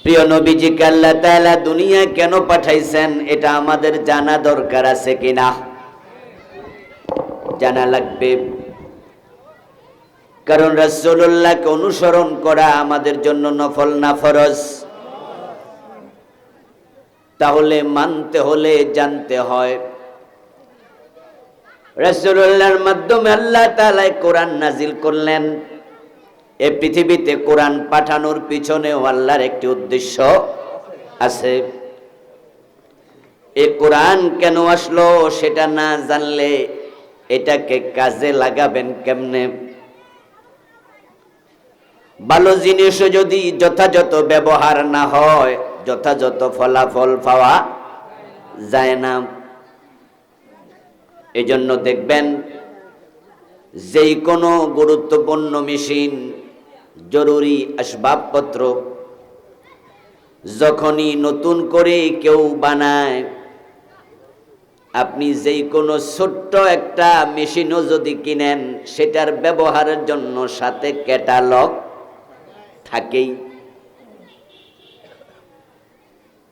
প্রিয় নবীজিকে আল্লাহ তাআলা দুনিয়া কেন পাঠাইছেন এটা আমাদের জানা দরকার আছে কিনা? জানা লাগবে। কারণ রাসূলুল্লাহকে অনুসরণ করা আমাদের জন্য নফল না ফরজ? তাহলে মানতে হলে জানতে হয়। রাসূলুল্লাহর মাধ্যমে আল্লাহ তাআলা কোরআন নাজিল করলেন। এই পৃথিবীতে কোরআন পাঠানোর পিছনেও আল্লাহর একটি উদ্দেশ্য আছে। এই কোরআন কেন আসলো সেটা না জানলে এটাকে কাজে লাগাবেন কেমনে? ভালো জিনিসও যদি যথাযথ ব্যবহার না হয় যথাযথ ফলাফল পাওয়া যায় না। এজন্য দেখবেন যেই কোনো গুরুত্বপূর্ণ মেশিন, জরুরি আসবাবপত্র যখনই নতুন করে কেউ বানায়, আপনি যেই কোনো ছোট্ট একটা মেশিনও যদি কিনেন সেটার ব্যবহারের জন্য সাথে ক্যাটালগ থাকেই।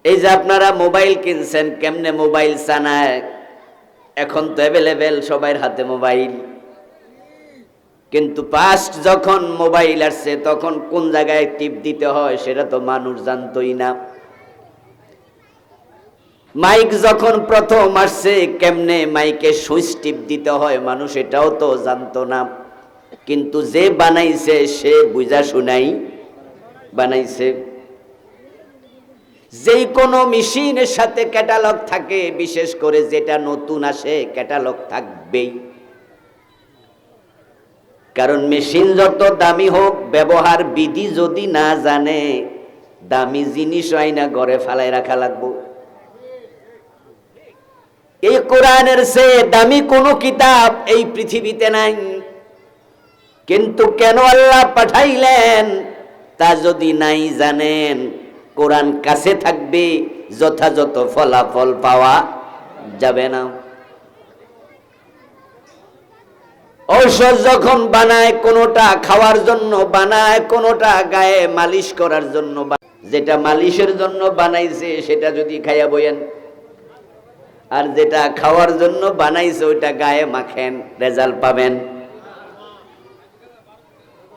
এই যে আপনারা মোবাইল কিনছেন, কেমনে মোবাইল চালায়, এখন তো অ্যাভেলেবেল সবার হাতে মোবাইল, কিন্তু ফার্স্ট যখন মোবাইল আসছে তখন কোন জায়গায় টিপ দিতে হয় সেটা তো মানুষ জানতোই না। মাইক যখন প্রথম আসছে কেমনে মাইকে সুইচ টিপ দিতে হয় মানুষ এটাও তো জানতো না। কিন্তু যে বানাইছে সে বুঝা শুনাই বানাইছে। যেই কোনো মেশিনের সাথে ক্যাটালগ থাকে, বিশেষ করে যেটা নতুন আসে ক্যাটালগ থাকবেই। কারণ মেশিন যত দামি হোক, ব্যবহার বিধি যদি না জানে দামি জিনিস হয় না ঘরে ফালাই রাখা লাগবো। এই কোরআনের চেয়ে দামি কোনো কিতাব এই পৃথিবীতে নাই। কিন্তু কেন আল্লাহ পাঠাইলেন তা যদি নাই জানেন, কোরআন কাছে থাকবে, যথাযথ ফলাফল পাওয়া যাবে না। ঔষধ যখন বানায় কোনোটা খাওয়ার জন্য বানায়, কোনোটা গায়ে মালিশ করার জন্য, যেটা মালিশের জন্য বানাইছে সেটা যদি খাইয়া বইয়েন, আর যেটা খাওয়ার জন্য বানাইছে ওইটা গায়ে মাখেন, রেজাল্ট পাবেন।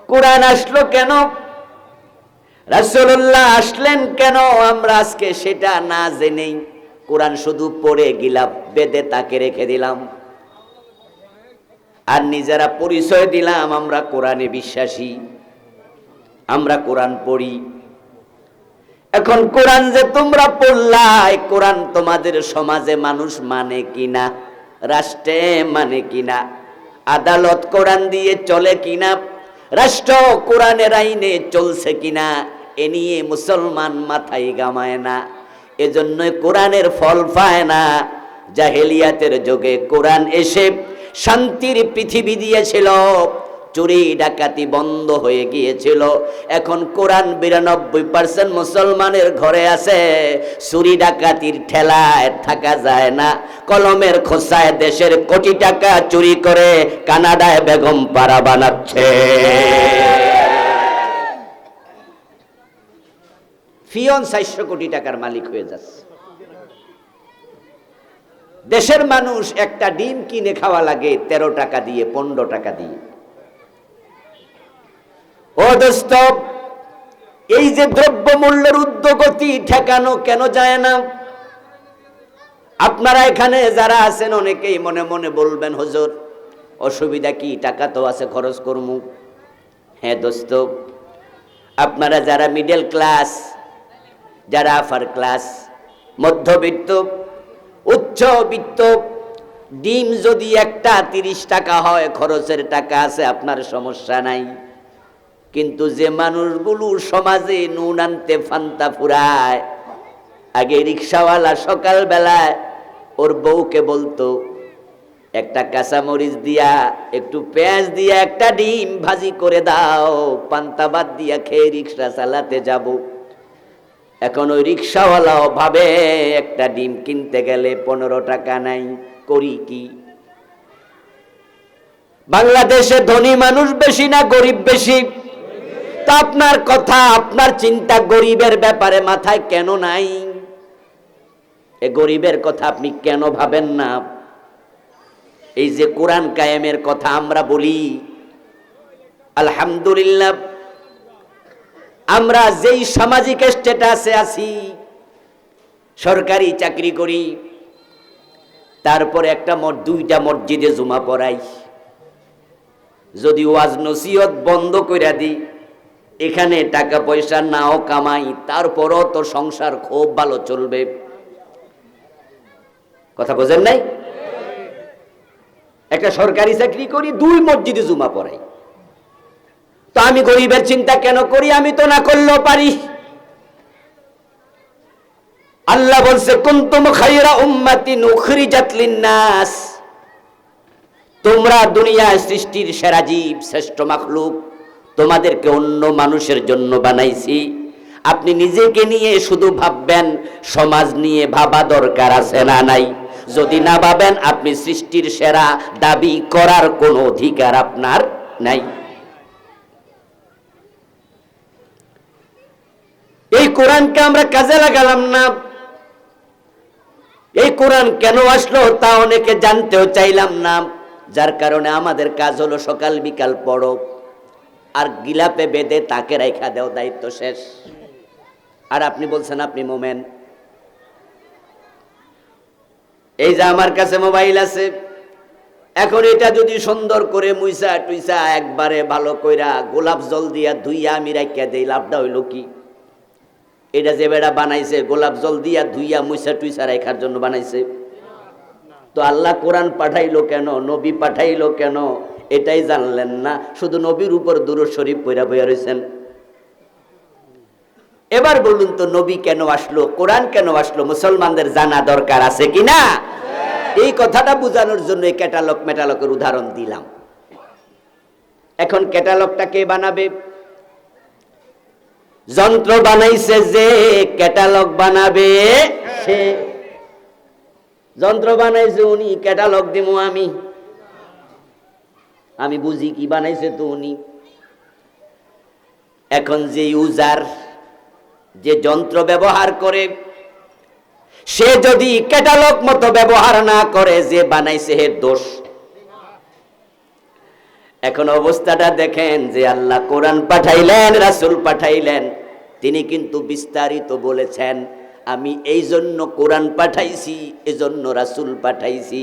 কোরআন আসলো কেন, রাসূলুল্লাহ আসলেন কেন, আমরা আজকে সেটা না জেনেই কোরআন শুধু পড়ে গিলাপ বেদে তাকে রেখে দিলাম, আর নিজেরা পরিচয় দিলাম আমরা কোরআনে বিশ্বাসী, আমরা কোরআন পড়ি। এখন কোরআন যে তোমরা পড়লা, কোরআন তোমাদের সমাজে মানুষ মানে কিনা, রাষ্ট্রে মানে কিনা, আদালত কোরআন দিয়ে চলে কিনা, রাষ্ট্র কোরআনের আইনে চলছে কিনা, এ নিয়ে মুসলমান মাথায় গামায় না। এজন্য কোরআনের ফল পায় না। জাহেলিয়াতের যুগে কোরআন এসে শান্তির পৃথিবী দিয়েছিল, চুরি ডাকাতি বন্ধ হয়ে গিয়েছিল। এখন কোরআন ৯২% মুসলমানের ঘরে আছে, চুরি ডাকাতির ঠেলায় থাকা যায় না। কলমের খোসায় দেশের কোটি টাকা চুরি করে কানাডায় বেগম পাড়া বানাচ্ছে। ফিয়ন ৪০০ কোটি টাকার মালিক হয়ে যাচ্ছে। দেশের মানুষ একটা ডিম কিনে খাওয়া লাগে ১৩ টাকা দিয়ে, ১৫ টাকা দিয়ে। ও দোস্ত, এই যে দ্রব্যমূল্যের ঊর্ধ্বগতি ঠেকানো কেন যায় না? আপনারা এখানে যারা আছেন অনেকেই মনে মনে বলবেন, হুজুর অসুবিধা কি, টাকা তো আছে খরচ করমু। হ্যাঁ দোস্ত, আপনারা যারা মিডল ক্লাস, যারা আপার ক্লাস, মধ্যবিত্ত, উচ্চবিত্ত, ডিম যদি একটা ৩০ টাকা হয়, খরচের টাকা আছে, আপনার সমস্যা নাই। কিন্তু যে মানুষগুলো সমাজে নুন আনতে ফান্তা ফুরায়, আগে রিক্সাওয়ালা সকালবেলায় ওর বউকে বলতো একটা কাঁচামরিচ দিয়া একটু পেঁয়াজ দিয়া একটা ডিম ভাজি করে দাও, পান্তা ভাত দিয়া খেয়ে রিক্সা চালাতে যাব। এখন ওই রিক্সাওয়ালাও ভাবে একটা ডিম কিনতে গেলে ১৫ টাকা নাই, করি কি? বাংলাদেশে ধনী মানুষ বেশি না গরিব বেশি? তো আপনার কথা, আপনার চিন্তা গরিবের ব্যাপারে মাথায় কেন নাই? এ গরিবের কথা আপনি কেন ভাবেন না? এই যে কোরআন কায়েমের কথা আমরা বলি, আলহামদুলিল্লাহ, আমরা যেই সামাজিক স্ট্যাটাসে আছি, সরকারি চাকরি করি, তারপরে দুইটা মসজিদে জুমা পড়াই, যদি ওয়াজ নসিহত বন্ধ কইরা দিই, এখানে টাকা পয়সা নাও কামাই, তারপরও তো সংসার খুব ভালো চলবে। কথা বোঝেন নাই? একটা সরকারি চাকরি করি, 2 মসজিদে জুমা পড়াই, তো আমি গরিবের চিন্তা কেন করি? আমি তো না করলেও পারি। আল্লাহ বলছে, কুনতুম খায়রা উম্মাতিন উখরিজাত লিন-নাস, তোমরা দুনিয়ায় সৃষ্টির সেরা জীব, শ্রেষ্ঠ মাখলুক, তোমাদেরকে অন্য মানুষের জন্য বানাইছি। আপনি নিজেকে নিয়ে শুধু ভাববেন, সমাজ নিয়ে ভাবা দরকার আছে না নাই? যদি না ভাবেন, আপনি সৃষ্টির সেরা দাবি করার কোনো অধিকার আপনার নাই। এই কোরআনকে আমরা কাজে লাগালাম না। এই কোরআন কেন আসলো তা অনেকে জানতেও চাইলাম না, যার কারণে আমাদের কাজ হলো সকাল বিকাল পড়ো আর গিলাপে বেঁধে তাকে রাইখা দেও, দায়িত্ব শেষ। আর আপনি বলছেন আপনি মোমেন। এই যে আমার কাছে মোবাইল আছে, এখন এটা যদি সুন্দর করে মুইসা টুইসা একবারে ভালো কইরা গোলাপ জল দিয়া ধুইয়া আমি রাখিয়া দেই, লাভটা হইল কি? এটা যে বেড়া বানাইছে গোলাপ জল দিয়া ধুইয়া মুইসা টুইসা রাখার জন্য বানাইছে। তো আল্লাহ কোরআন পাঠাইলো কেন, নবী পাঠাইলো কেন, এটাই জানলেন না, শুধু নবীর উপর দুরূদ শরীফ পড়া বইয়া রয়েছেন। এবার বলুন তো, নবী কেন আসলো, কোরআন কেন আসলো, মুসলমানদের জানা দরকার আছে কিনা? এই কথাটা বোঝানোর জন্য এই ক্যাটালগ মেটালগের উদাহরণ দিলাম। এখন ক্যাটালগটা কে বানাবে? যন্ত্র বানাইছে যে, ক্যাটালগ বানাবে সে। যন্ত্র বানাইছে উনি, ক্যাটালগ দিমু আমি বুঝি কি বানাইছে তো উনি। এখন যে ইউজার, যে যন্ত্র ব্যবহার করে, সে যদি ক্যাটালগ মতো ব্যবহার না করে, যে বানাইছে হে দোষ। এখন অবস্থাটা দেখেন, যে আল্লাহ কোরআন পাঠাইলেন, রাসূল পাঠাইলেন, তিনি কিন্তু বিস্তারিত বলেছেন, আমি এই জন্য কোরআন পাঠাইছি, এজন্য রাসূল পাঠাইছি,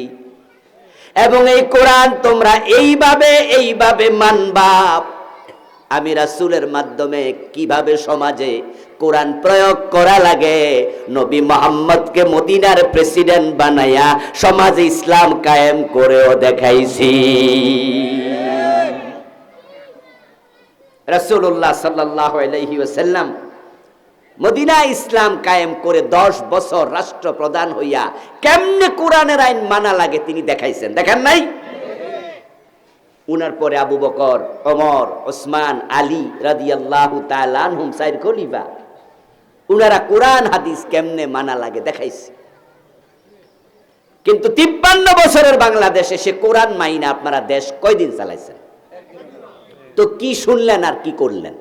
এবং এই কোরআন তোমরা এইভাবে মানবা। আমি রাসূলের মাধ্যমে কিভাবে সমাজে কোরআন প্রয়োগ করা লাগে, নবী মুহাম্মদকে মদিনার প্রেসিডেন্ট বানায়া সমাজে ইসলাম কায়েম করেও দেখাইছি। রাসূলুল্লাহ সাল্লাল্লাহু আলাইহি ওয়াসাল্লাম মদিনা ইসলাম কায়েম করে 10 বছর রাষ্ট্রপ্রধান হইয়া কেমনে কোরআনের আইন মানা লাগে তিনি দেখাইছেন, দেখেন নাই? উনার পরে আবু বকর, ওমর, ওসমান, আলী রাদিয়াল্লাহু তাআলা আনহুম, 4 খলিফা, উনারা কোরআন হাদিস কেমনে মানা লাগে দেখাইছে। কিন্তু 53 বছরের বাংলাদেশে সে কোরআন মাইনা আপনারা দেশ কয়দিন চালাইছেন? তো কি শুনলেন আর কি করলেন?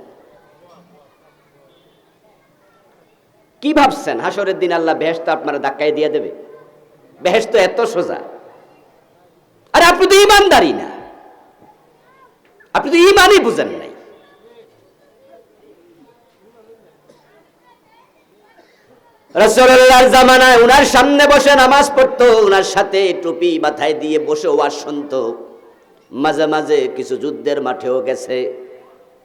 কি ভাবছেন হাসরের দিন আল্লাহ বেহেশত আপনারা ধাক্কায় দিয়ে দেবে? বেহেশত এত সোজা? আরে আপনি তো ঈমানদারই না, আপনি তো ঈমানই বুঝেন নাই। রাসূলুল্লাহর জামানায় উনার সামনে বসে নামাজ পড়তো, উনার সাথে টুপি মাথায় দিয়ে বসে ওয়াজ শুনতো। মাঝে মাঝে কিছু যুদ্ধের মাঠেও গেছে,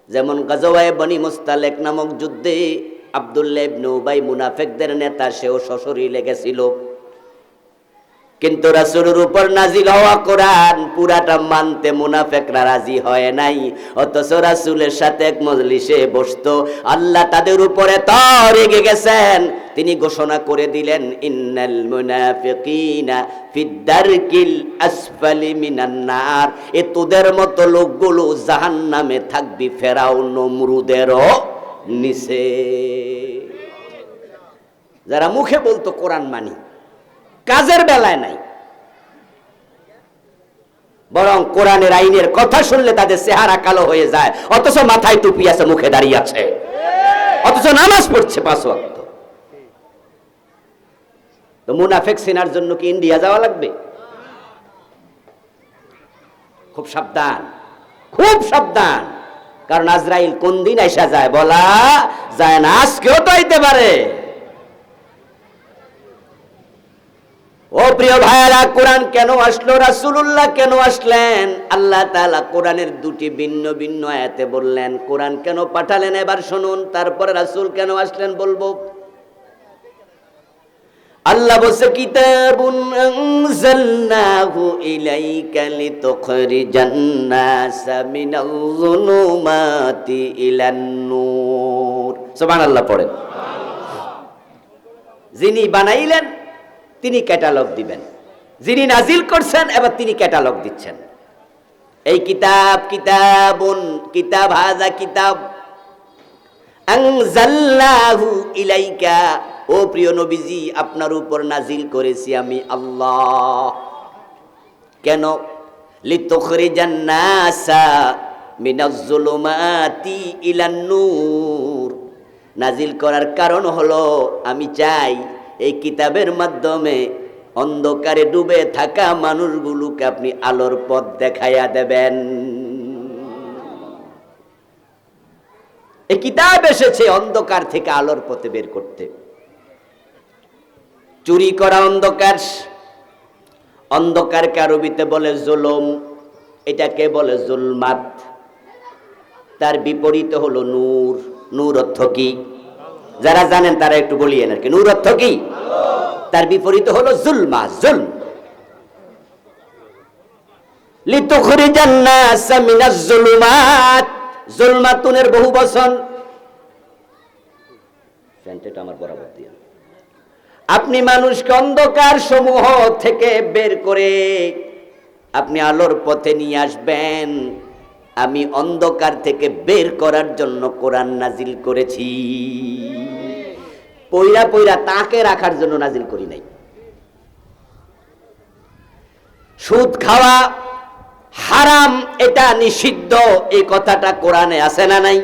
যেমন গাজওয়ায়ে বনি মুস্তালিক নামক যুদ্ধে আব্দুল্লাহ ইবনে উবাই মুনাফিকদের নেতা, সেও সশরীরে গেছিল। কিন্তু রাসূলের উপর নাজিল হওয়া কোরআন পুরাটা মানতে মুনাফিকরা রাজি হয় নাই, অথচ রাসূলের সাথে এক মজলিসে বসতো। আল্লাহ তাদের উপরে এত রেগে গেছেন, তিনি ঘোষণা করে দিলেন, ইন্নাল মুনাফিকিনা ফিদ-দারকিল আসফালি মিনান নার, এ তোদের মতো লোকগুলো জাহান্নামে থাকবি ফেরাউন নমরুদেরও নিচে। যারা মুখে বলতো কোরআন মানি, কাজের বেলায় নাই। বরং কোরআনের আইনের কথা শুনলে তাদের চেহারা কালো হয়ে যায়, অথচ মাথায় টুপি আছে, মুখে দাঁড়িয়ে আছে, অথচ নামাজ পড়ছে 5 ওয়াক্ত। তো মুনাফিক চেনার জন্য কি ইন্ডিয়া যাওয়া লাগবে? খুব সাবধান, খুব সাবধান, কারণ আজরাইল কোন দিন আইসা যায় বলা যায় না, আজকেও তো আইতে পারে। ও প্রিয় ভাইয়েরা, কোরআন কেন আসলো, রাসূলুল্লাহ কেন আসলেন? আল্লাহ তাআলা কোরআনের 2টি ভিন্ন ভিন্ন আয়াতে বললেন কোরআন কেন পাঠালেন। এবার শুনুন, তারপরে রাসূল কেন আসলেন বলবো। আল্লাহ বলছে, কিতাবুন আনজালনাহু ইলাইকা লিতুখরিজান নাসা মিনাল যুলুমাতি ইলান নূর। সুবহানাল্লাহ পড়েন। যিনি বানাইলেন তিনি ক্যাটালগ দিবেন, যিনি নাজিল করছেন এবার তিনি ক্যাটালগ দিচ্ছেন। এই কিতাব, কিতাবুন, কিতাব, হাযা কিতাব আনজালনাহু ইলাইকা, ও প্রিয় নবীজি আপনার উপর নাজিল করেছি আমি আল্লাহ। কেন? লিতুখরিজান নাসা মিনাজ যুলুমাতি ইলান নূর। নাজিল করার কারণ হলো আমি চাই এই কিতাবের মাধ্যমে অন্ধকারে ডুবে থাকা মানুষগুলোকে আপনি আলোর পথ দেখাইয়া দেবেন। এই কিতাব এসেছে অন্ধকার থেকে আলোর পথে বের করতে। চুরি করা অন্ধকার, অন্ধকারকে আরবিতে বলে জুলুম, এটাকে বলে জুলমাত। তার বিপরীত হলো নূর। নূর অর্থ কি? যারা জানেন তারা একটু বলিয়েন আর কি। নূর অর্থ কি? তার বিপরীত হলো জুলমা, জুলম। লিতুখরিজান নাসা মিনাজ যুলুমাত, জুলমাতুনের বহুবচন। সেন্টেটা আমার বরাবর দিয়া। আপনি মানুষকে অন্ধকার সমূহ থেকে বের করে আপনি আলোর পথে নিয়ে আসবেন। আমি অন্ধকার থেকে বের করার জন্য কোরআন নাজিল করেছি। পয়রা পয়রা তাকে রাখার জন্য নাজিল করি নাই। সুদ খাওয়া হারাম, এটা নিষিদ্ধ, এই কথাটা কোরআনে আছে না নাই?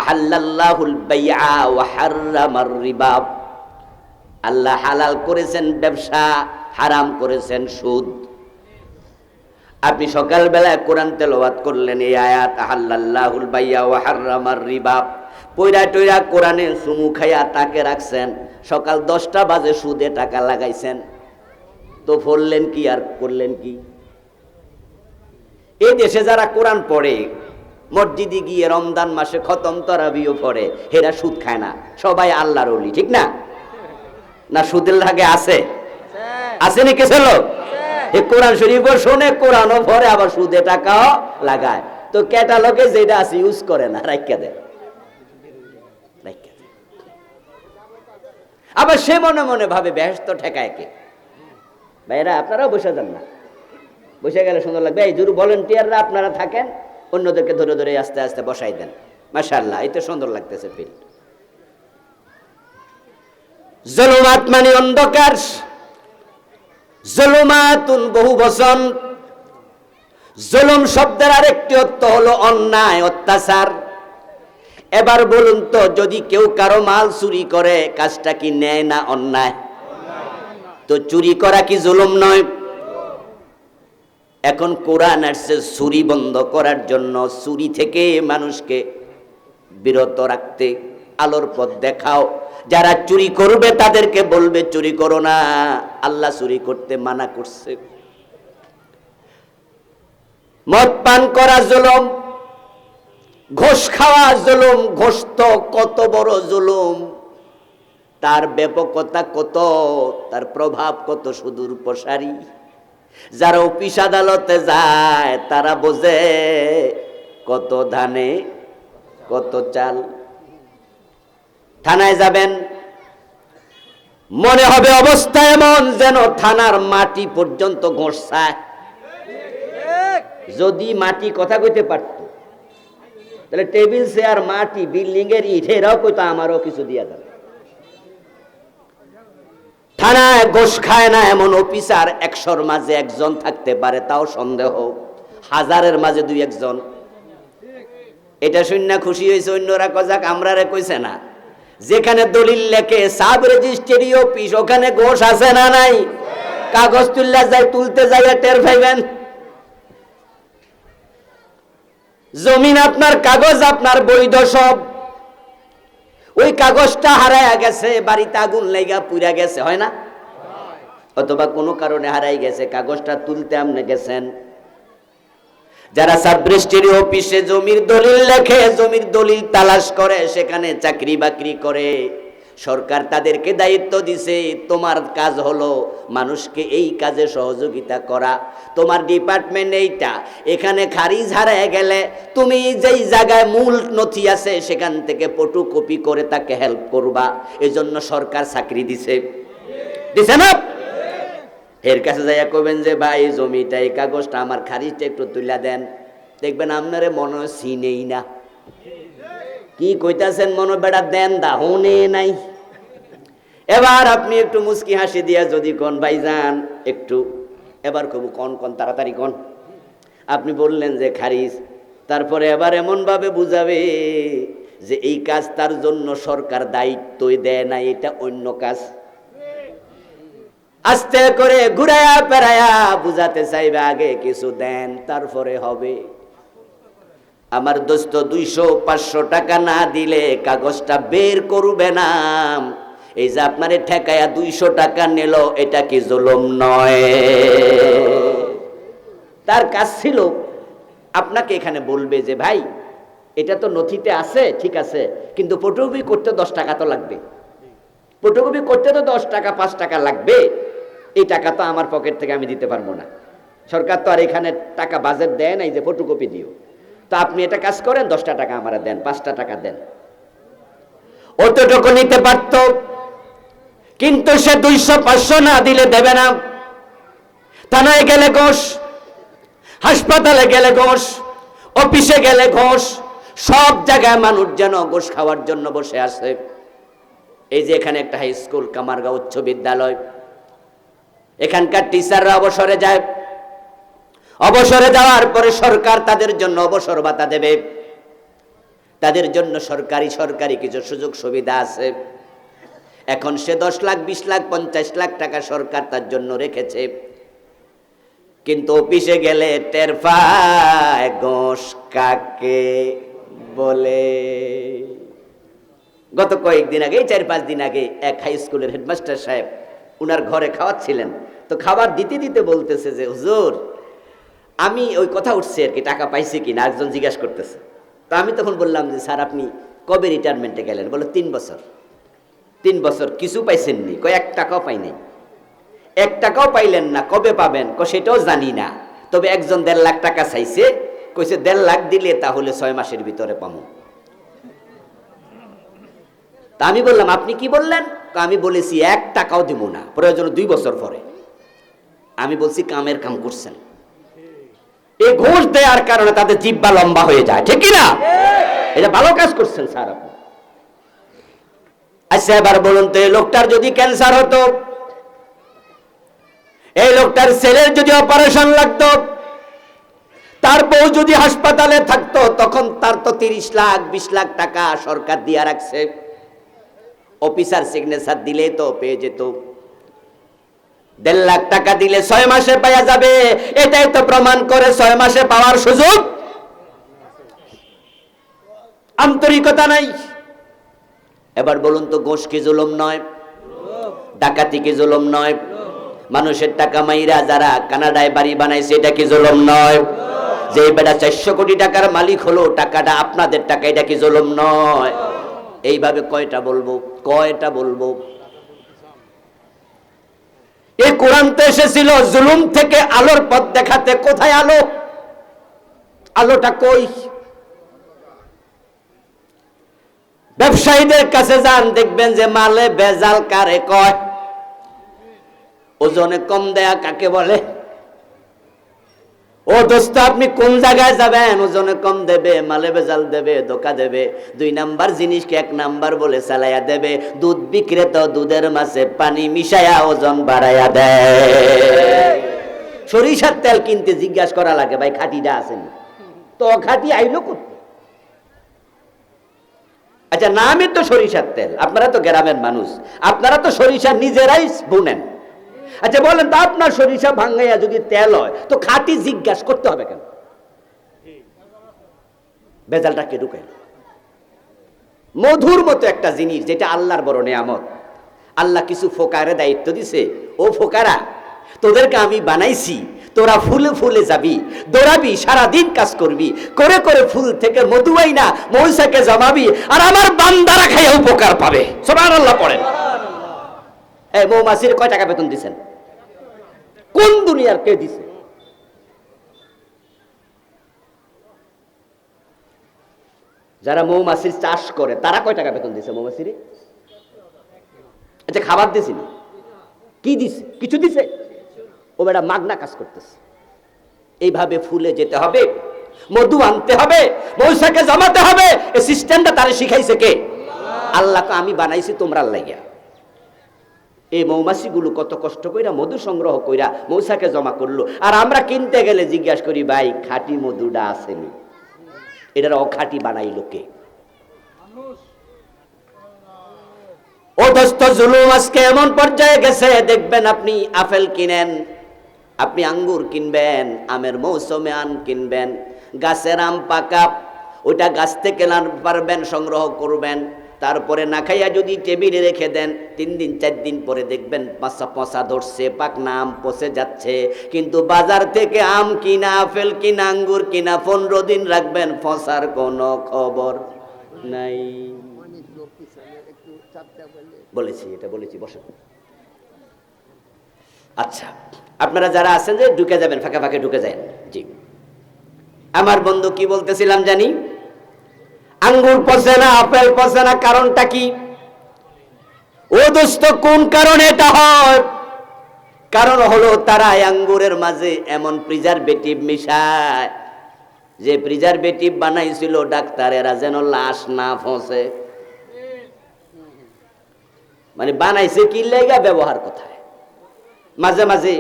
আহাল্লাল্লাহুল বাইআ ওয়া হাররামার রিবা। আল্লাহ হালাল করেছেন ব্যবসা, হারাম করেছেন সুদ। আপনি সকালবেলায় কোরআন তেলাওয়াত করলেন এই আয়াত, আহাল্লাল্লাহুল বাইআ ওয়া হাররামার রিবা। পয়রা টয়রা কোরআনে চুমু খাইয়া তাকে রাখছেন, সকাল 10টা বাজে সুদে টাকা লাগাইছেন, তো পড়লেন কি আর করলেন কি? এই দেশে যারা কোরআন পড়ে, মসজিদে গিয়ে রমজান মাসে খতম তারাবিও পড়ে, এরা সুদ খায় না, সবাই আল্লাহর ওলি, ঠিক না? না সুদের লাগে আছে? আছে নাকি ছেলে? এই কোরআন শরীফও শোনে, কোরআনও পড়ে, আবার সুদে টাকাও লাগায়। তো ক্যাটালগে যেটা আছে ইউজ করে না, রাইখা দেয়। আবার সে মনে মনে ভাবে বেহেশত ঠেকায় কে? ভাইরা আপনারাও বসে যান না, বসে গেলে সুন্দর লাগবে। এই জরুর ভলেন্টিয়াররা আপনারা থাকেন, অন্যদেরকে ধরে ধরে আস্তে আস্তে বসাই দেন। মাশাআল্লাহ, এতে সুন্দর লাগতেছে ফিল। জুলুমাত মানে অন্ধকার, জুলুমাতুন বহুবচন। জুলুম শব্দের আরেকটি অর্থ হলো অন্যায়, অত্যাচার। এবার বলুন তো, যদি কেউ কারো মাল চুরি করে, কাজটা কি ন্যায় না অন্যায়? তো চুরি করা কি জুলুম নয়? এখন কোরআন আসছে চুরি বন্ধ করার জন্য, চুরি থেকে মানুষকে বিরত রাখতে, আলোর পথ দেখাও। যারা চুরি করবে তাদেরকে বলবে চুরি করো না, আল্লাহ চুরি করতে মানা করছে। মদ পান করা জুলুম, ঘুষ খাওয়া জুলুম। ঘুষ তো কত বড় জুলুম, তার ব্যাপকতা কত, তার প্রভাব কত সুদূর প্রসারী। যারা অফিস আদালতে যায় তারা বোঝে কত ধানে কত চাল। থানায় যাবেন, মনে হবে অবস্থা এমন যেন থানার মাটি পর্যন্ত ঘুষ চায়। যদি মাটি কথা কইতে পারত, তাহলে টেবিল চেয়ার, মাটি, বিল্ডিং এর ইট, এরাও কইতো আমারও কিছু দিয়া যাবে। থানায় ঘোষ খায় না এমন অফিসার 100-র মাঝে একজন থাকতে পারে, তাও সন্দেহ। 1000-এর মাঝে 2-1 জন। এটা শুনে খুশি হয়েছে অন্যরা, কজাক আমরারে কইছে না। যেখানে দলিল লেখে সাব রেজিস্ট্রি অফিস, ওখানে ঘোষ আছে না নাই? কাগজ তুলতে যাইয়া টের পাইবেন। জমিন আপনার, কাগজ আপনার বৈধ সব। ওই কাগজটা হারায়া গেছে, বাড়িতে আগুন লাগা পুড়া গেছে, হয় না? অথবা কোনো কারণে হারাই গেছে, কাগজটা তুলতে আপনি গেছেন। যারা সাব রেজিস্ট্রি অফিসে জমির দলিল লেখে, জমির দলিল তালাশ করে, সেখানে চাকরি বাকরি করে, সরকার তাদেরকে দায়িত্ব দিছে, তোমার কাজ হলো মানুষকে এই কাজে সহযোগিতা করা। তোমার ডিপার্টমেন্ট এইটা, এখানে খারিজ হারায় গেলে তুমি যেই জায়গায় মূল নথি আছে সেখান থেকে ফটোকপি করে তাকে হেল্প করবা। এজন্য সরকার চাকরি দিছে না? এর কাছে যাইয়া কবেন যে ভাই জমিটা, এই কাগজটা আমার, খারিজটা একটু তুলে দেন। দেখবেন আপনারে মনে চিনেই না। কি কইতাছেন মনে, বেড়া দেন দা হনে নাই। এবার আপনি একটু মুস্কি হাসি দিয়া যদি কোন ভাই যান একটু, এবার কবু কোন তাড়াতাড়ি কোন। আপনি বললেন যে খারিজ, তারপরে এবার এমন ভাবে বুঝাবে যে এই কাজ তার জন্য সরকার দায়িত্বই দেয় না, এটা অন্য কাজ। আস্তে করে ঘুরায়া পেরায়া বুঝাতে চাইবে আগে কিছু দেন তারপরে হবে। আমার দোস্ত 200-500 টাকা না দিলে কাগজটা বের করবে না। এই যে আপনারে ঠেকায়া 200 টাকা নিল, এটা কি জুলুম নয়? তার কাজ ছিল আপনাকে এখানে বলবে যে ভাই এটা তো নথিতে আছে, ঠিক আছে, কিন্তু ফটোকপি করতে 10 টাকা তো লাগবে। ফটোকপি করতে তো 10 টাকা 5 টাকা লাগবে। এই টাকা তো আমার পকেট থেকে আমি দিতে পারবো না। সরকার তো আর এখানে টাকা বাজেট দেয় না এই যে ফটোকপি দিও। তো আপনি এটা কাজ করেন, 10টা টাকা আমারে দেন, 5টা টাকা দেন। অতটুকু নিতে পারত, কিন্তু সে 200-500 না দিলে দেবে না। থানায় গেলে ঘোষ, হাসপাতালে গেলে ঘোষ, অফিসে গেলে ঘোষ, সব জায়গায় মানুষ যেন ঘোষ খাওয়ার জন্য বসে আছে। এই যে এখানে একটা হাই স্কুল, কামারগাঁও উচ্চ বিদ্যালয়, এখানকার টিচাররা অবসরে যায়। অবসরে যাওয়ার পরে সরকার তাদের জন্য অবসর ভাতা দেবে। তাদের জন্য সরকারি কিছু সুযোগ সুবিধা আছে। এখন সে 10 লাখ 20 লাখ 50 লাখ টাকা সরকার তার জন্য রেখেছে, কিন্তু অফিসে গেলে টের পায় ঘোষ কাকে বলে। গত কয়েকদিন আগে, 4-5 দিন আগে, এক হাই স্কুলের হেডমাস্টার সাহেব উনার ঘরে খাওয়াচ্ছিলেন। তো খাবার দিতে দিতে বলতেছে যে হুজুর, আমি ওই কথা উঠছে আর কি, টাকা পাইছি কিনা একজন জিজ্ঞাসা করতেছে। তো আমি তখন বললাম যে স্যার আপনি কবে রিটায়ারমেন্টে গেলেন? বলে 3 বছর। 3 বছর কিছু পাইছেননি? কয় 1 টাকাও পাই নাই। 1 টাকাও পাইলেন না, কবে পাবেন? সেটাও জানি না, তবে একজন 1.5 লাখ টাকা চাইছে, কইছে 1.5 লাখ দিলে তাহলে 6 মাসের ভিতরে পাবো। তা আমি বললাম আপনি কি বললেন? আমি বলেছি 1 টাকাও দিব না, প্রয়োজন 2 বছর পরে। আমি বলছি কামের কাম করছেন। এই ঘুষ দেওয়ার কারণে তাদের জিহ্বা লম্বা হয়ে যায়, ঠিক কিনা? এটা ভালো কাজ করছেন স্যার আপনি। আচ্ছা এবার বলুন তো, এই লোকটার যদি ক্যান্সার হতো, এই লোকটার ছেলের যদি অপারেশন লাগতো, তার বউ যদি হাসপাতালে থাকতো, তখন তার তো 30 লাখ 20 লাখ টাকা সরকার দিয়া রাখছে। অফিসার সিগনেচার দিলে তো পেয়ে যেত। 1.5 লাখ টাকা দিলে 6 মাসে পাওয়া যাবে, এটাই তো প্রমাণ করে 6 মাসে পাওয়ার সুযোগ। আন্তরিকতা নাই। এবার বলুন তো, ঘুষ কি জুলুম নয়? ডাকাতি কি জুলুম নয়? মানুষের টাকা মাইরা যারা কানাডায় বাড়ি বানাইছে, এটা কি জুলুম নয়? যে বেটা 400 কোটি টাকার মালিক হলো, টাকাটা আপনাদের টাকা, এটা কি জুলুম নয়? এইভাবে কয়টা বলবো? এই কোরআন তো এসেছিল জুলুম থেকে আলোর পথ দেখাতে। কোথায় আলো? আলোটা কই? ব্যবসায়ীদের কাছে যান, দেখবেন যে মালে ভেজাল কারে কয়? ওজনে কম দেয়া কাকে বলে? ও দোস্ত, আপনি কোন জায়গায় যাবেন? ওজনে কম দেবে, মালে ভেজাল দেবে, ধোকা দেবে, 2 নাম্বার জিনিসকে 1 নাম্বার বলে চালাইয়া দেবে। দুধ বিক্রেতা দুধের মাঝে পানি মিশাইয়া ওজন বাড়াইয়া দেয়। সরিষার তেল কিনতে জিজ্ঞাসা করা লাগে, ভাই খাঁটিটা আছে না? তো খাঁটি আইলো করতে। আচ্ছা, নামই তো সরিষার তেল, আপনারা তো গ্রামের মানুষ, আপনারা তো সরিষা নিজেরাই বুনেন। আচ্ছা বলেন তো, আপনার সরিষা ভাঙ্গাইয়া যদি তেল হয় তো খাঁটি জিজ্ঞাসা করতে হবে কেন? ভেজালটা কে ঢুকাইল? মধুর মতো একটা জিনিস, যেটা আল্লাহর বড় নিয়ামত। আল্লাহ কিছু ফোকারে দায়িত্ব দিছে, ও ফোকারা, তোদেরকে আমি বানাইছি, তোরা ফুলে ফুলে যাবি, দৌড়াবি, সারাদিন কাজ করবি, করে করে ফুল থেকে মধু আইনা মৌসাকে জমাবি, আর আমার বান্দারা খাইয়া উপকার পাবে। সুবহানাল্লাহ পড়েন। এই মৌমাছির কয় টাকা বেতন দিছেন? কোন দুনিয়ার কে দিছে? যারা মৌমাছির চাষ করে তারা কয় টাকা বেতন দিছে মৌমাছির? আচ্ছা, খাবার দিছি না, কি দিছে? কিছু দিছে? ও বেটা মাগনা কাজ করতেছে। এইভাবে ফুলে যেতে হবে, মধু আনতে হবে, মৌসাকে জমাতে হবে। এই সিস্টেমটা তারা শিখাইছে কে? আল্লাহকে আমি বানাইছি তোমরা লাগিয়া। এই মৌমাছিগুলো কত কষ্ট কইরা মধু সংগ্রহ কইরা মৌসাকে জমা করলো, আর আমরা কিনতে গেলে জিজ্ঞাসা করি, ভাই খাঁটি মধুটা আসেনি, এটার অখাঁটি বানাইলো কে? ও দোস্ত, জুলুম আজকে এমন পর্যায়ে গেছে, দেখবেন আপনি আপেল কিনেন, আপনি আঙ্গুর কিনবেন, আমের মৌসুমে আম কিনবেন, গাছের আম পাকা, ওইটা গাছ থেকে পারবেন সংগ্রহ করবেন, তারপরে না খাইয়া যদি টেবিলে রেখে দেন, 3 দিন 4 দিন পরে দেখবেন পচা ধরছে, পাকনা আম পচে যাচ্ছে। কিন্তু বাজার থেকে আম কিনা, আপেল কিনা, আঙ্গুর কিনা 15 দিন রাখবেন, পচার কোনো খবর নাই। বলেছি, এটা বলেছি, বসেন। আচ্ছা, আপনারা যারা আছেন যে ঢুকে যাবেন, ফাঁকে ফাঁকে ঢুকে যায়। জি, আমার বন্ধু কি বলতেছিলাম জানি, আঙ্গুর পচে না, আপেল পচে না, কারণটা কি? ও দোস্ত, কোন কারণে এটা হয়? কারণ হলো তারা আঙ্গুরের মাঝে এমন প্রিজারভেটিভ মিশায়, যে প্রিজারভেটিভ বানাইছিল ডাক্তারেরা যেন লাশ না ফসে। মানে বানাইছে কি লাগা, ব্যবহার কোথায়? মাঝে মাঝে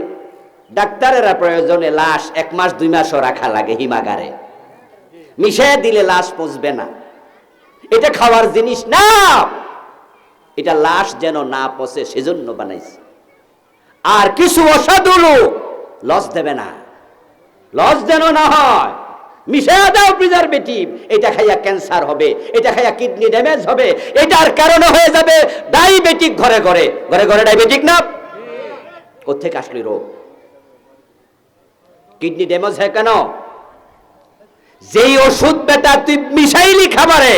ডাক্তারেরা প্রয়োজনে লাশ 1 মাস 2 মাসও রাখা লাগে হিমাগারে, মিশিয়ে দিলে লাশ পচবে না। এটা খাওয়ার জিনিস না, এটা লাশ যেন না পচে সেজন্য বানাইছে। আর কিছু অসাধু লোক লস দেবে না, লস যেন না হয়, মিশিয়ে দাও প্রিজারভেটিভ, এটা খাইয়া ক্যান্সার হবে, এটা খাইয়া কিডনি ড্যামেজ হবে, এটার কারণে হয়ে যাবে ডায়াবেটিক। ঘরে ঘরে ঘরে ঘরে ডায়াবেটিক না, কোথেকে আসলে রোগ? কিডনি ড্যামেজ হয় কেন? যেই ওষুধ বেটা তুই মিশাইলি খাবারে,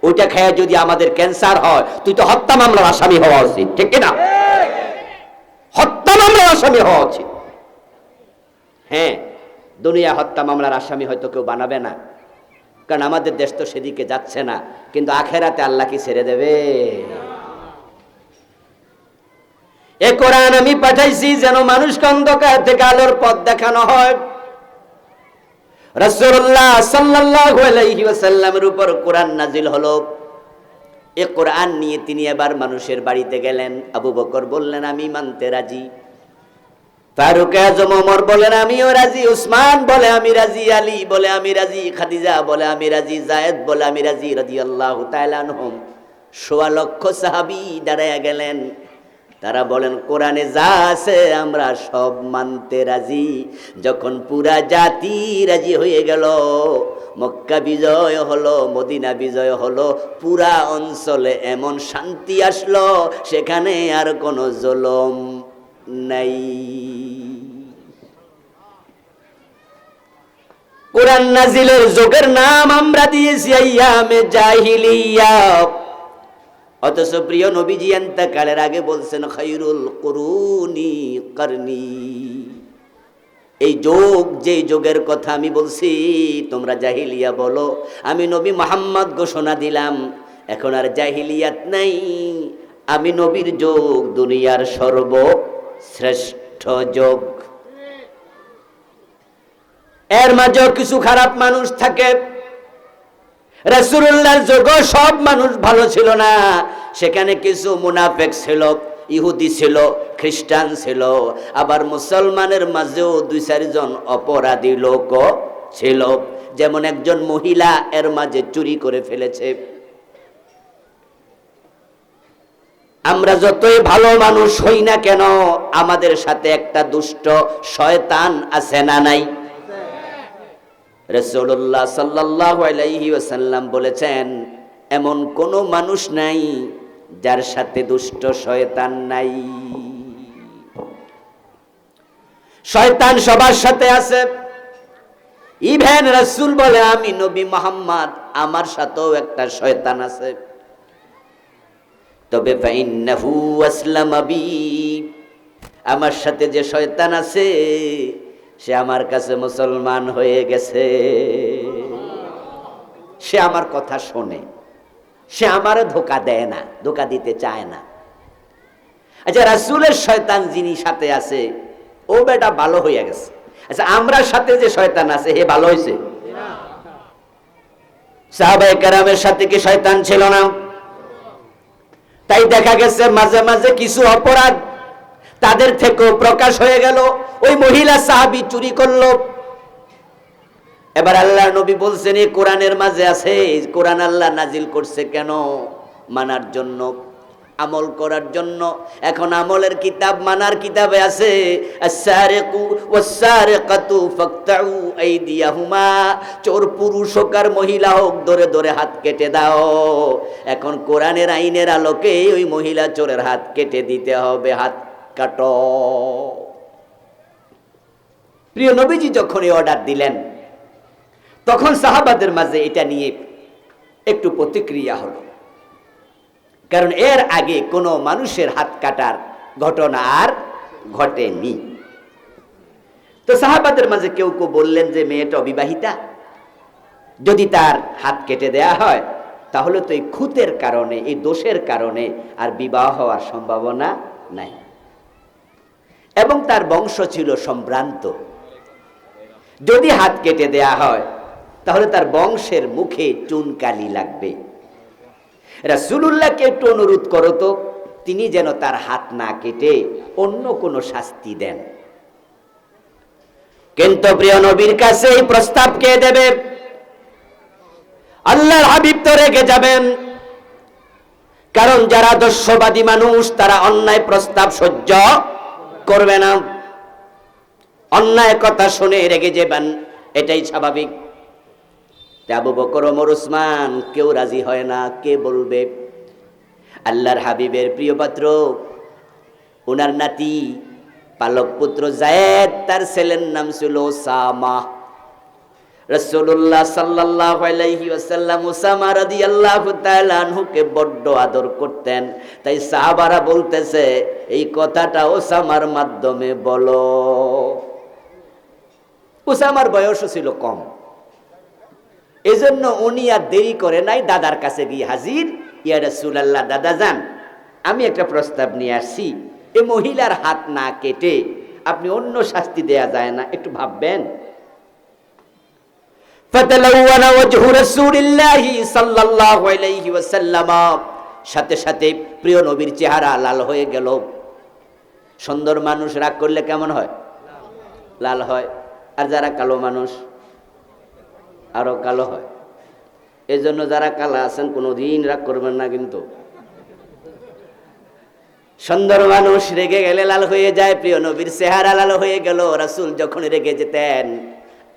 ওইটা খেয়ে যদি আমাদের ক্যান্সার হয়, তুই তো হত্যা মামলার আসামি হওয়া উচিত, ঠিক কিনা? হত্যা মামলার আসামি হওয়া উচিত। হ্যাঁ, দুনিয়া হত্যা মামলার আসামি হয়তো কেউ বানাবে না, কারণ আমাদের দেশ তো সেদিকে যাচ্ছে না, কিন্তু আখেরাতে আল্লাহ কি ছেড়ে দেবে? এ কোরআন আমি পাঠাইছি যেন মানুষকে অন্ধকার থেকে আলোর পথ দেখানো হয়। রাসূলুল্লাহ সাল্লাল্লাহু আলাইহি ওয়াসাল্লামের উপর কোরআন নাজিল হলো। এই কোরআন নিয়ে তিনি এবার মানুষের বাড়িতে গেলেন। আবু বকর বললেন, আমি মানতে রাজি। ফারুক আজম ওমর বলেন, আমিও রাজি। উসমান বলে, আমি রাজি। আলী বলে, আমি রাজি। খাদিজা বলে, আমি রাজি। যায়েদ বলে, আমি রাজি। রাদিয়াল্লাহু তাআলা আনহুম 1.25 লক্ষ সাহাবী দাঁড়ায়া গেলেন। তারা বলেন, কোরআনে যা আছে আমরা সব মানতে রাজি। যখন পুরা জাতি রাজি হয়ে গেল, মক্কা বিজয় হলো, মদিনা বিজয় হলো, পুরা অঞ্চলে এমন শান্তি আসলো, সেখানে আর কোনো জুলুম নাই। কোরআন নাজিলের যুগের নাম আমরা দিয়েছি আইয়ামে জাহিলিয়া। অথচ প্রিয় নবীজি ইন্তেকালের আগে বলছেন, খায়রুল কুরুনি করনি। এই যুগ, যে যুগের কথা আমি বলছি, তোমরা জাহিলিয়া বলো, আমি নবী মুহাম্মদ ঘোষণা দিলাম, এখন আর জাহিলিয়াত নাই। আমি নবীর যুগ দুনিয়ার সর্বশ্রেষ্ঠ যুগ। এর মাঝেও কিছু খারাপ মানুষ থাকে। রাসূলুল্লাহর যুগে সব মানুষ ভালো ছিল না, সেখানে কিছু মুনাফিক ছিল, ইহুদি ছিল, খ্রিস্টান ছিল, আবার মুসলমানের মাঝেও 2-4 জন অপরাধী লোক ছিল। যেমন একজন মহিলা এর মাঝে চুরি করে ফেলেছে। আমরা যতই ভালো মানুষ হই না কেন, আমাদের সাথে একটা দুষ্ট শয়তান আছে না নাই? রাসূলুল্লাহ সাল্লাল্লাহু আলাইহি ওয়াসাল্লাম বলেছেন, এমন কোন মানুষ নাই যার সাথে দুষ্ট শয়তান নাই। শয়তান সবার সাথে আছে। ইভেন রাসূল বলে, আমি নবী মুহাম্মদ, আমার সাথেও একটা শয়তান আছে। তবে ফাইন্নাহু আসলামা বি, আমার সাথে যে শয়তান আছে সে আমার কাছে মুসলমান হয়ে গেছে। সে আমার কথা শোনে, সে আমারে ধোঁকা দেয় না, ধোঁকা দিতে চায় না। আচ্ছা, রাসূলের শয়তান যিনি সাথে আছে ও বেটা ভালো হয়ে গেছে। আচ্ছা, আমরা সাথে যে শয়তান আছে হে ভালো হয়েছে? সাহাবায়ে কেরামের সাথে কি শয়তান ছিল না? তাই দেখা গেছে মাঝে মাঝে কিছু অপরাধ তাদের থেকেও প্রকাশ হয়ে গেল। ওই মহিলা সাহাবী চুরি করলো, এবার আল্লাহর নবী বলছেন এই কোরআনের মাঝে আছে। কোরআন আল্লাহ নাজিল করছে কেন? মানার জন্য, আমল করার জন্য। এখন আমলের কিতাব, মানার কিতাবে আছে আস-সারিকু ওয়াস-সারিকাতু ফাকতাউ আইদিয়াহুমা, চোর পুরুষ হোক আর মহিলা হোক ধরে ধরে হাত কেটে দাও। এখন কোরআনের আইনের আলোকে ওই মহিলা চোরের হাত কেটে দিতে হবে, হাত কাটো। প্রিয় নবীজি যখন এই অর্ডার দিলেন, তখন সাহাবাদের মাঝে এটা নিয়ে একটু প্রতিক্রিয়া হলো, কারণ এর আগে কোনো মানুষের হাত কাটার ঘটনা আর ঘটেনি। তো সাহাবাদের মাঝে কেউ কেউ বললেন যে মেয়েটা অবিবাহিতা, যদি তার হাত কেটে দেয়া হয় তাহলে তো এই খুঁতের কারণে, এই দোষের কারণে আর বিবাহ হওয়ার সম্ভাবনা নাই, এবং তার বংশ ছিল সম্ভ্রান্ত। যদি হাত কেটে দেয়া হয় তাহলে তার বংশের মুখে চুনকালি লাগবে। রাসূলুল্লাহকে একটু অনুরোধ করো তো, তিনি যেন তার হাত না কেটে অন্য কোনো শাস্তি দেন। কিন্তু প্রিয় নবীর কাছে এই প্রস্তাব কে দেবে? আল্লাহর হাবিব তো রেগে যাবেন, কারণ যারা দস্যুবাদী মানুষ তারা অন্যায় প্রস্তাব সহ্য করবে না, অন্যায় কথা শুনে রেগে যাবেন, এটাই স্বাভাবিক। আবু বকর, ওমর, উসমান কেউ রাজি হয় না। কে বলবে? আল্লাহর হাবিবের প্রিয় পাত্র, ওনার নাতি পালক পুত্র যায়েদ, তার ছেলের নাম ছিল ওসামা। রাসূলুল্লাহ সাল্লাল্লাহু আলাইহি ওয়াসাল্লাম ওসামা রাদিয়াল্লাহু তাআলা আনহুকে বড্ড আদর করতেন। তাই সাহাবারা বলতেছে এই কথাটা ওসামার মাধ্যমে বলো। ওসামার বয়স ছিল কম, এজন্য উনি আর দেরি করে নাই, দাদার কাছে গিয়ে হাজির। ইয়া রাসূলুল্লাহ, দাদা যান, আমি একটা প্রস্তাব নিয়ে আসছি, এই মহিলার হাত না কেটে আপনি অন্য শাস্তি দেয়া যায় না, একটু ভাববেন। ফাতালাওয়ানা ওয়াজহু রাসূলিল্লাহি সাল্লাল্লাহু আলাইহি ওয়াসাল্লাম, সাথে সাথে প্রিয় নবীর চেহারা লাল হয়ে গেল। সুন্দর মানুষ রাগ করলে কেমন হয়? লাল হয়। আর যারা কালো মানুষ আরো কালো হয়। এই জন্য যারা কালা আছেন কোনোদিন রাগ করবেন না, কিন্তু সুন্দর মানুষ রেগে গেলে লাল হয়ে যায়। প্রিয় নবীর চেহারা লাল হয়ে গেল। রাসূল যখন রেগে যেতেন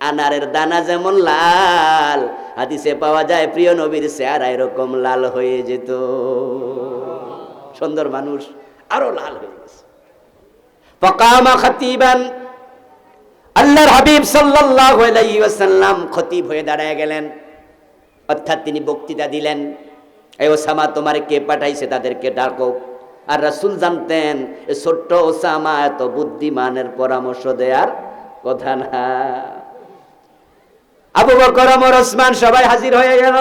আনারের দানা যেমন লাল, হাদিসে পাওয়া যায় প্রিয় নবীর চেহারা এরকম লাল হয়ে যেত। সুন্দর মানুষ আরো লাল হয়ে গেছে। ফাকামা খাতিবান, আল্লাহর হাবিব সাল্লাল্লাহু আলাইহি ওয়াসাল্লাম খতিব হয়ে দাঁড়ায় গেলেন, অর্থাৎ তিনি বক্তৃতা দিলেন। এই ওসামা, তোমারে কে পাঠাইছে তাদেরকে ডাকো। আর রাসূল জানতেন এই ছোট্ট ওসামা এত বুদ্ধিমানের পরামর্শ দেয়ার কথা না। আবু বকর, ওমর, ওসমান সবাই হাজির হয়ে গেল।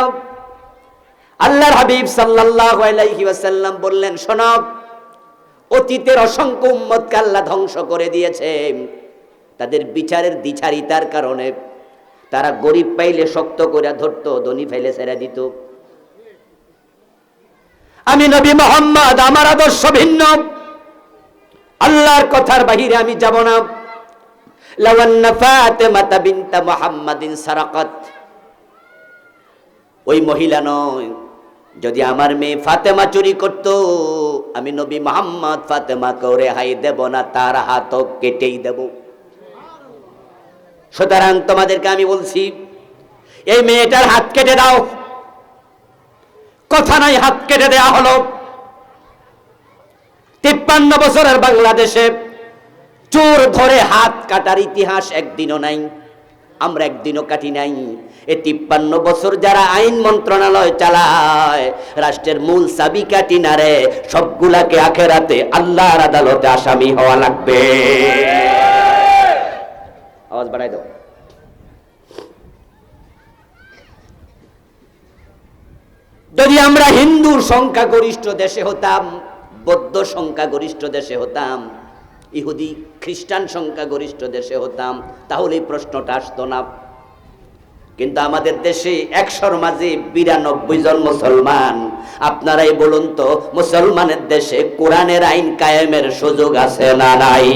আল্লাহর হাবিব সাল্লাল্লাহু আলাইহি ওয়াসাল্লাম বললেন, শোনো, অতীতের অসংখ্য উম্মতকে আল্লাহ ধ্বংস করে দিয়েছে, তাদের বিচারের দ্বিচারিতার কারণে তারা গরিব পাইলে শক্ত করে ধরতো, ধনী পাইলে ছেড়ে দিত। আমি নবী মুহাম্মদ, আমার আদর্শ ভিন্ন, আল্লাহর কথার বাহিরে আমি যাব না। লাওয়ান্না ফাতিমাতা বিনতা মুহাম্মাদিন সারাকাত, ওই মহিলা নয়, যদি আমার মেয়ে ফাতেমা চুরি করত, আমি নবী মুহাম্মদ ফাতেমাকে রেহাই দেব না, তার হাতও কেটেই দেব। সুতরাং তোমাদেরকে আমি বলছি, এই মেয়েটার হাত কেটে দাও। কথা নাই, হাত কেটে দেয়া হলো। 53 বছরের বাংলাদেশে চোর ধরে হাত কাটার ইতিহাস একদিনও নাই, আমরা একদিনও কাটি নাই। এই 53 বছর যারা আইন মন্ত্রণালয় চালায়, রাষ্ট্রের মূল চাবি কাটি না রে, সবগুলাকে আখেরাতে আল্লাহর আদালতে আসামি হওয়া লাগবে। আওয়াজ বাড়াই দাও। যদি আমরা হিন্দুর সংখ্যাগরিষ্ঠ দেশে হতাম, বৌদ্ধ সংখ্যাগরিষ্ঠ দেশে হতাম, ইহুদি খ্রিস্টান সংখ্যাগরিষ্ঠ দেশে হতাম, তাহলে এই প্রশ্নটা আসতো না। কিন্তু আমাদের দেশে 100-র মাঝে 92 জন মুসলমান। আপনারাই বলুন তো, মুসলমানের দেশে কোরআনের আইন কায়েমের সুযোগ আছে না নাই?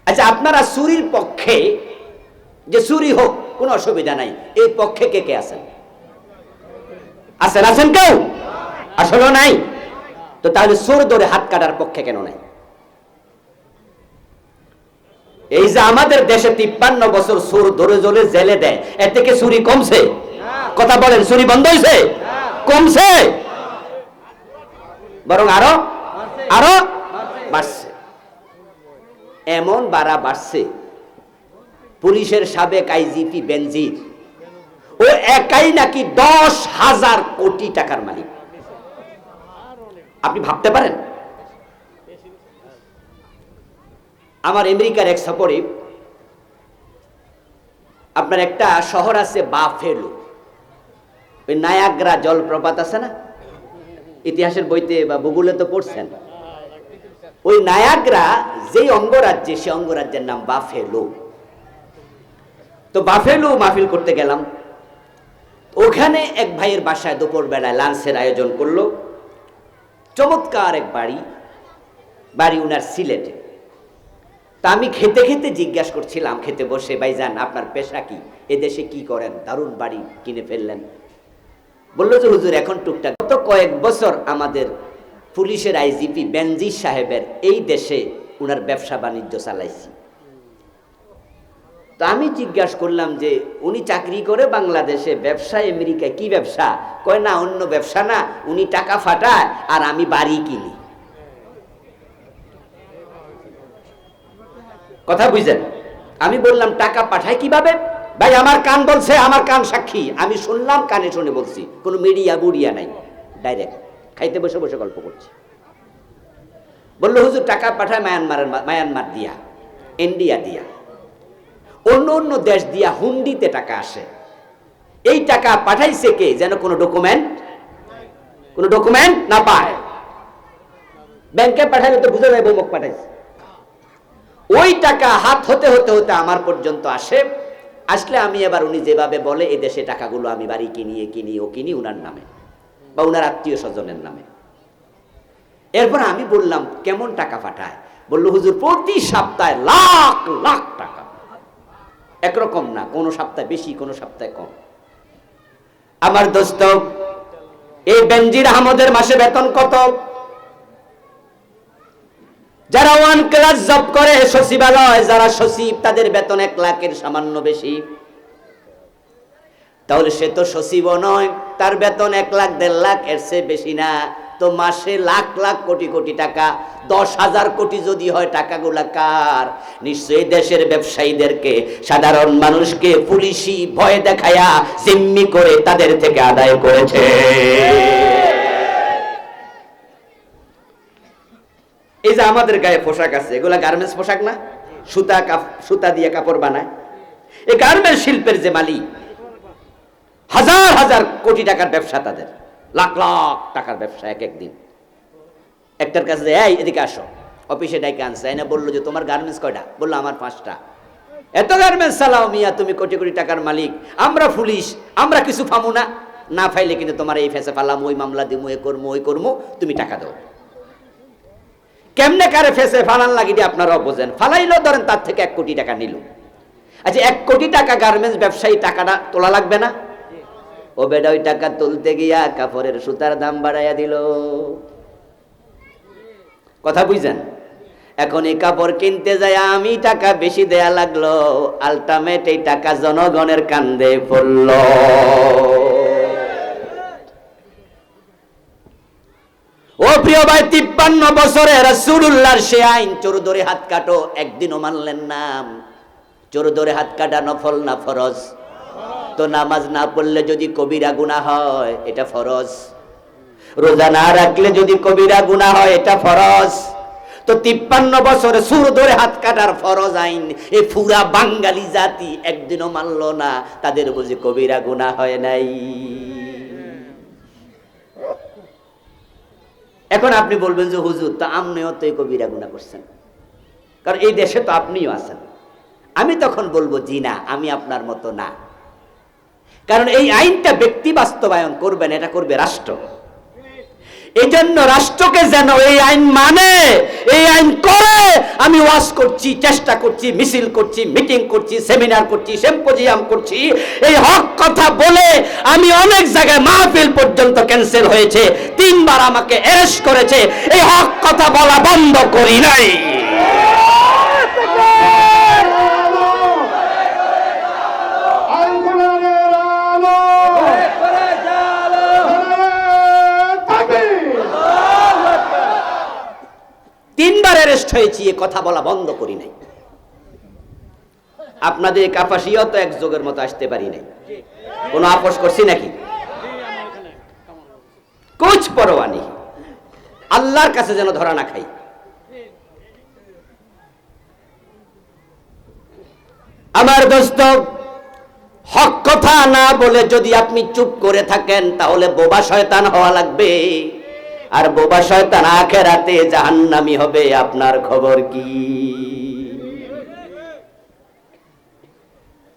আচ্ছা, আপনারা চুরির পক্ষে, যে চুরি হোক কোনো অসুবিধা নাই, এই পক্ষে কে কে আছেন? আছেন কেউ? আসলে নাই। তো তাহলে চোর ধরে হাত কাটার পক্ষে কেন নাই? এই যে আমাদের দেশে 53 বছর চোর ধরে জলে জেলে দেয়, এর থেকে চুরি কমছে? কথা বলেন, চুরি বন্ধ হয়েছে? কমছে? বরং আরো বাড়ছে। এমন বাড়ছে, পুলিশের সাবেক আইজিপি বেনজির, ও একাই নাকি 10,000 কোটি টাকার মালিক। আপনি ভাবতে পারেন? আমার আমেরিকার এক সফরে, আপনার একটা শহর আছে বাফেলো, ওই নায়াগ্রা জলপ্রপাত আছে না, ইতিহাসের বইতে বা ভূগোলে তো পড়ছেন। ওই নায়াগ্রা যেই অঙ্গরাজ্যে, সে অঙ্গরাজ্যের নাম বাফেলো। তো বাফেলো মাহফিল করতে গেলাম। ওখানে এক ভাইয়ের বাসায় দুপুর বেলায় লাঞ্চের আয়োজন করলো। চমৎকার এক বাড়ি উনার সিলেটে। তা আমি খেতে খেতে জিজ্ঞাসা করছিলাম, খেতে বসে, ভাইজান আপনার পেশা কি, এদেশে কি করেন, দারুণ বাড়ি কিনে ফেললেন। বললো যে হুজুর এখন টুকটাক। গত কয়েক বছর আমাদের পুলিশের আইজিপি বেনজির সাহেবের এই দেশে উনার ব্যবসা বাণিজ্য চালাইছি। তো আমি জিজ্ঞাসা করলাম যে উনি চাকরি করে বাংলাদেশে, ব্যবসা আমেরিকায়, কি ব্যবসা? কয় না, অন্য ব্যবসা না, উনি টাকা ফাটায় আর আমি বাড়ি কিনি। কথা বুঝলেন? আমি বললাম টাকা পাঠায় কিভাবে? ভাই আমার কান বলছে, আমার কান সাক্ষী, আমি শুনলাম, কানে শুনে বলছি, কোনো মিডিয়া বুড়িয়া নাই, ডাইরেক্ট খাইতে বসে বসে গল্প করছি। বললো হুজুর টাকা পাঠায় মায়ানমার দিয়া, ইন্ডিয়া দিয়া, অন্য দেশ দিয়া হুন্ডিতে টাকা আসে। এই টাকা পাঠাইছে কে? যেন কোনো ডকুমেন্ট না পায়। ব্যাংকে পাঠাইলে তো বুঝে যায় বমক পাঠাইছে। ওই টাকা হাত হতে হতে হতে আমার পর্যন্ত আসলে আমি এবার উনি যেভাবে বলে, এই দেশে টাকাগুলো আমি বাড়ি কিনি উনার নামে বা উনার আত্মীয় স্বজনের নামে। এরপর আমি বললাম কেমন টাকা পাঠায়? বললো হুজুর প্রতি সপ্তাহে লাখ লাখ টাকা। একরকম না, কোন সপ্তাহে বেশি, কোন সপ্তাহে কম। আমার দোস্ত, এই বেনজির আহমদের মাসে বেতন কত? যারা 1 ক্লাস জব করে সচিবালয়, যারা সচিব, তাদের বেতন 1 লাখের সামান্য বেশি। তাহলে সে তো সচিবও নয়, তার বেতন 1 লাখ 1.5 লাখ, এর চেয়ে বেশি না। তো মাসে লাখ লাখ কোটি কোটি টাকা, 10,000 কোটি যদি হয়, টাকাগুলা কার? নিশ্চয়ই দেশের ব্যবসায়ীদেরকে, সাধারণ মানুষকে পুলিশি ভয় দেখায়া জিম্মি করে তাদের থেকে আদায় করেছে। এই যে আমাদের গায়ে পোশাক আছে, এগুলা গার্মেন্টস পোশাক না? সুতা দিয়ে কাপড় বানায়। এই গার্মেন্টস শিল্পের যে মালিক, হাজার হাজার কোটি টাকার ব্যবসা তাদের, লাখ লাখ টাকার ব্যবসা এক একদিন। একটার কাছে এই এদিকে আসো, অফিসে ডাইকে আনছে, এনে বললো যে তোমার গার্মেন্টস কয়টা? বললো আমার 5টা। এত গার্মেন্টস চালাও মিয়া, তুমি কোটি কোটি টাকার মালিক, আমরা পুলিশ, আমরা কিছু পামু না, না পাইলে কিন্তু তোমার এই ফেসে ফালাম, ওই মামলা দিমু, এ করবো ওই করবো, তুমি টাকা দাও। কেমনে কারে ফেসে ফালান লাগিয়ে আপনারাও বোঝেন। ফালাইলো ধরেন তার থেকে 1 কোটি টাকা নিল। আচ্ছা 1 কোটি টাকা গার্মেন্টস ব্যবসায়ী টাকাটা তোলা লাগবে না? ও বেটা ওই টাকা তুলতে গিয়া কাপড়ের সুতার দাম বাড়াইয়া দিল। কথা বুঝছেন? এখন এই কাপড় কিনতে যায় আমি টাকা বেশি দেয়া লাগলো, আলটিমেট এই টাকা জনগণের কান্দে পড়ল। ও প্রিয় ভাই, 53 বছরে রাসূলুল্লাহর সে আইন, চোর ধরে হাত কাটো, একদিনও মানলেন না। চোর ধরে হাত কাটা নফল না ফরজ? তো নামাজ না পড়লে যদি কবিরা গুনাহ হয় এটা ফরজ, রোজা না রাখলে যদি কবিরা গুনাহ হয় এটা ফরজ। তো 53 বছরে চোর ধরে হাত কাটার ফরজ আইন এই পুরা বাঙালি জাতি একদিনও মানল না, তাদের বুঝি কবিরা গুনাহ হয় নাই? এখন আপনি বলবেন যে হুজুর তো আপনিও তো এই কবিরা গুনাহ করছেন, কারণ এই দেশে তো আপনিও আছেন। আমি তখন বলবো জি না, আমি আপনার মতো না। কারণ এই আইনটা ব্যক্তি বাস্তবায়ন করবেন, এটা করবে রাষ্ট্র। এই জন্য রাষ্ট্রকে যেন এই আইন মানে, এই আইন করে। আমি ওয়াজ করছি, চেষ্টা করছি, মিছিল করছি, মিটিং করছি, সেমিনার করছি, সিম্পোজিয়াম করছি, এই হক কথা বলে আমি অনেক জায়গায় মাহফিল পর্যন্ত ক্যান্সেল হয়েছে, 3 বার আমাকে অ্যারেস্ট করেছে, এই হক কথা বলা বন্ধ করি নাই। তিনবার অ্যারেস্ট হয়েছি, এ কথা বলা বন্ধ করি নাই। আপনাদের কাপাসিও তো এক যোগের মতো আসতে পারি নাই, কোনো আপোষ করছি নাকি? কুছ পরোয়া নেই, আল্লাহর কাছে যেন ধরা না খাই। আমার দোস্ত, হক কথা না বলে যদি আপনি চুপ করে থাকেন তাহলে বোবা শয়তান হওয়া লাগবে, আর বোবা শয়তান আখিরাতে জাহান্নামী হবে। আপনার খবর কি?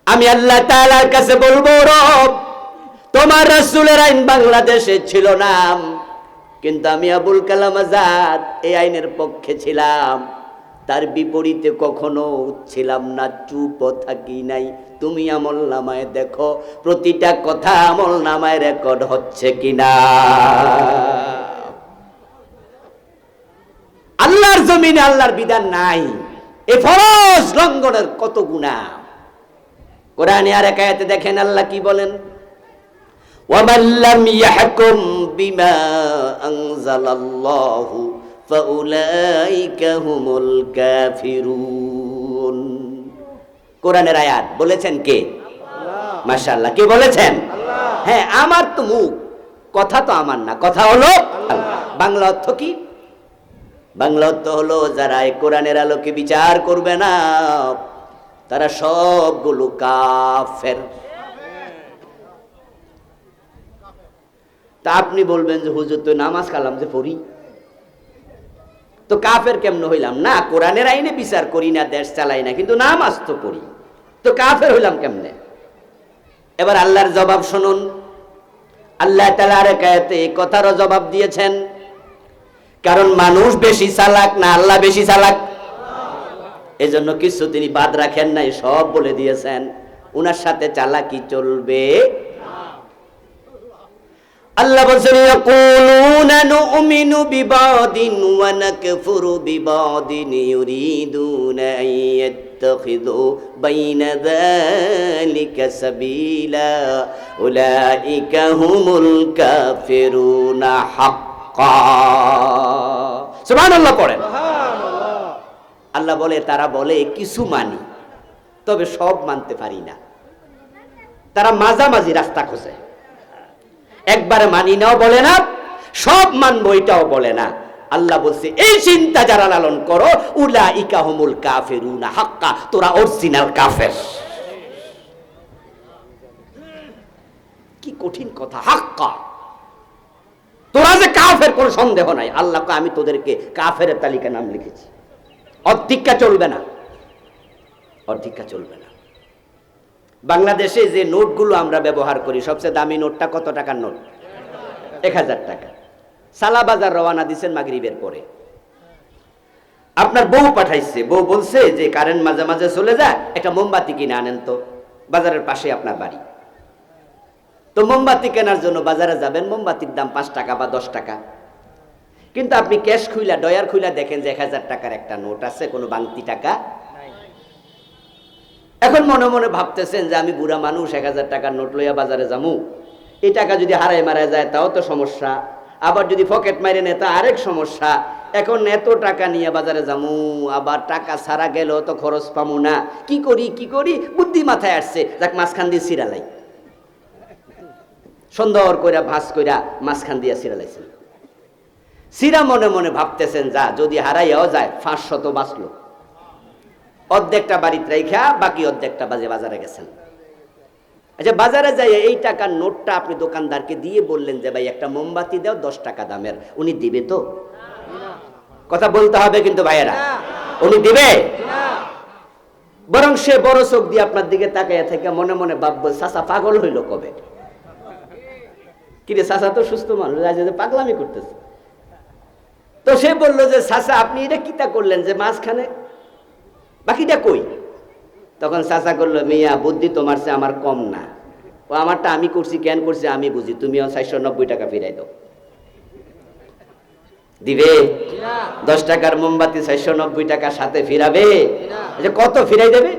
আমি আল্লাহ তাআলার কাছে বলবো, রব তোমার রাসূলের আইন বাংলাদেশে ছিল না, কিন্তু আমি আবুল কালাম আজাদ এই আইনের পক্ষে ছিলাম, তার বিপরীতে কখনো ছিলাম না, চুপ থাকি নাই। তুমি আমলনামায় দেখো প্রতিটা কথা আমলনামায় রেকর্ড হচ্ছে কিনা। আল্লাহর জমিনে আল্লাহর বিধান নাই, এই ফরজ লঙ্ঘনের কত গুনাহ। কোরআনে আর এক আয়াতে দেখেন আল্লাহ কি বলেন, ওয়ামান লাম ইয়াহকুম বিমা আনজালাল্লাহু ফাউলাইকা হুমুল কাফিরুন। কোরআনের আয়াত বলেছেন কে? আল্লাহ। মাশাআল্লাহ, কে বলেছেন? আল্লাহ। হ্যাঁ, আমার তো মুখ, কথা তো আমার না, কথা হলো আল্লাহ। বাংলা অর্থ কি? বাংলা অর্থ হলো যারা এই কোরআনের আলোকে বিচার করবে না তারা সবগুলো কাফের। তা আপনি বলবেন যে হুজুর তো নামাজ কালাম যে পড়ি, তো কাফের কেমন হইলাম? না, কোরআনের আইনে বিচার করি না, দেশ চালাই না, কিন্তু নামাজ তো পড়ি, তো কাফের হইলাম কেমনে? এবার আল্লাহর জবাব শুনুন। আল্লাহ তাআলা আরেক আয়াতে এই কথারও জবাব দিয়েছেন। কারণ মানুষ বেশি চালাক না আল্লাহ বেশি চালাক? এজন্য কিছু তিনি বাদ রাখেন নাই, সব বলে দিয়েছেন। উনার সাথে চালাকি চলবে। আল্লাহ বলেন, ইয়াকুলুনা নুমিনু বিবাদিন ওয়া নাকফুরু বিবাদিন ইউরিদুনা আন ইয়াত্তাখিযু বাইনা যালিকা সাবিলা উলাইকা হুমুল কাফিরুনা হাক্কা। সুবহানাল্লাহ পড়েন। আল্লাহ বলে, তারা বলে কিছু মানি, তবে সব মানতে পারি না। তারা মাঝামাঝি রাস্তা খোঁজে, একবারে মানি নাও বলে না, সব মানবো এটাও বলে না। আল্লাহ বলছে এই চিন্তা যারা লালন করো, উলাইকা হুমুল কাফিরুনা হাক্কা, তোরা অরিজিনাল কাফের। কি কঠিন কথা, হাক্কা, তোরা যে কাফের কোনো সন্দেহ নাই। আল্লাহ কয় আমি তোদেরকে কাফের তালিকা নাম লিখেছি। অর্ধিকা চলবে না, অর্ধিকা চলবে না। বাংলাদেশে যে নোটগুলো আমরা ব্যবহার করি, সবচেয়ে দামি নোটটা কত টাকার নোট? 1000 টাকা। সালা বাজার রওনা দিচ্ছেন মাগরিবের পরে, আপনার বউ পাঠাইছে, বউ বলছে যে কারেন্ট মাঝে মাঝে চলে যায়, একটা মোমবাতি কিনে আনেন তো, বাজারের পাশে আপনার বাড়ি। তো মোমবাতি কেনার জন্য বাজারে যাবেন, মোমবাতির দাম 5 টাকা বা 10 টাকা, কিন্তু আপনি ক্যাশ খুইলা ডয়ার খুইলা দেখেন যে 1000 টাকার একটা নোট আছে, কোনো বাংতি টাকা। এখন মনে মনে ভাবতেছেন যে আমি বুড়া মানুষ, 1000 টাকার নোট লইয়া বাজারে যামু, এই টাকা যদি হারায় মারা যায় তাও তো সমস্যা, আবার যদি পকেট মারে নেয় তা আরেক সমস্যা। এখন এত টাকা নিয়ে বাজারে যামু, আবার টাকা ছাড়া গেল তো খরচ পামু না, কি করি বুদ্ধি মাথায় আসছে, যাক মাঝখান দিয়ে সিরালাই, সুন্দর কইরা ভাঁজ কইরা মাঝখান দিয়ে সিরালাইছেন। সিরা মনে মনে ভাবতেছেন যা যদি হারাইয়াও যায় 500 বাঁচলো, অর্ধেকটা বাড়িতে রাইখা বাকি অর্ধেকটা বাজারে গেছেন। আচ্ছা, বাজারে যাই এই টাকার নোটটা আপনি দোকানদারকে দিয়ে বললেন যে ভাই একটা মোমবাতি দাও 10 টাকা দামের, উনি দিবে তো? কথা বলতে হবে কিন্তু ভাইয়েরা, উনি দিবে? বরং সে বড় চোখ দিয়ে আপনার দিকে তাকাইয়া থেকে মনে মনে ভাববো চাচা পাগল হইল কবে, কিরে চাচা তো সুস্থ মানুষ, পাগলামি করতেছে। তো সে বললো যে চাচা আপনি এটা কিতা করলেন যে মাঝখানে, বাকিটা কই? তখন চাচা করলো, মিয়া বুদ্ধি তোমার চেয়ে আমার কম না, ও আমারটা আমি করছি, কেন করছি আমি বুঝি, তুমিও 490 টাকা ফিরাই দাও। দিবে? 10 টাকার মোমবাতি 490 টাকা সাথে ফিরাবে? কত ফিরাই দেবে?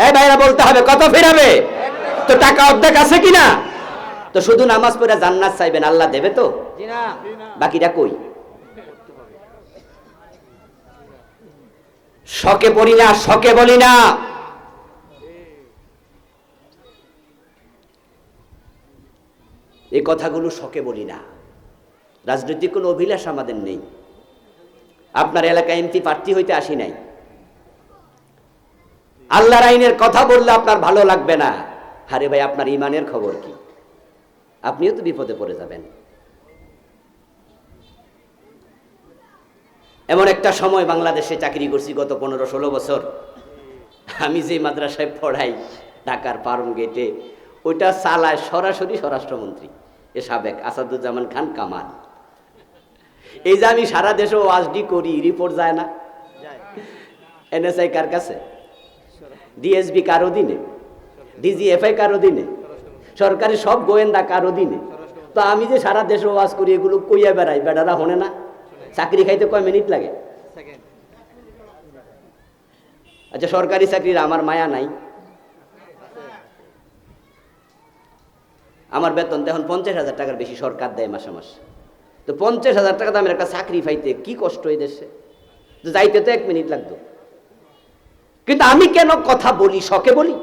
এই ভাইরা বলতে হবে কত ফিরাবে? তো টাকা অর্ধেক আছে কিনা? তো শুধু নামাজ পড়ে জান্নাত চাইবেন, আল্লাহ দেবে তো? বাকিটা কই? শখে পড়ি না, শখে বলি না। এই কথাগুলো শখে বলি না, রাজনৈতিক কোনো অভিলাষ আমাদের নেই। আপনার এলাকায় এমপি প্রার্থী হইতে আসি নাই। আল্লাহর আইনের কথা বললে আপনার ভালো লাগবে না, আরে ভাই আপনার ইমানের খবর কি? আপনিও তো বিপদে পড়ে যাবেন। এমন একটা সময় বাংলাদেশে চাকরি করছি গত 15-16 বছর। আমি যে মাদ্রাসায় পড়াই ঢাকার ফার্ম গেটে, ওইটা চালায় সরাসরি স্বরাষ্ট্রমন্ত্রী সাবেক আসাদুজ্জামান খান কামাল। এই যে আমি সারা দেশে ওয়াজডি করি, রিপোর্ট যায় না? এনএসআই কার কাছে? ডিএসবি কার অধীনে? ডিজিএফআই কার অধীনে? সরকারি সব গোয়েন্দা কার অধীনে? তো আমি যে সারা দেশে ওয়াজ করি, এগুলো কইয়া বেড়াই, বেড়ারা হনে না? চাকরি খাইতে কয় মিনিট লাগে? আচ্ছা, সরকারি চাকরির আমার মায়া নাই? আমার বেতন এখন 50,000 টাকার বেশি সরকার দেয় মাসে মাসে। তো 50,000 টাকা দামের একটা চাকরি পাইতে কি কষ্ট এই দেশে, তো যাইতে তো 1 মিনিট লাগতো। কিন্তু আমি কেন কথা বলি, শখে বলি?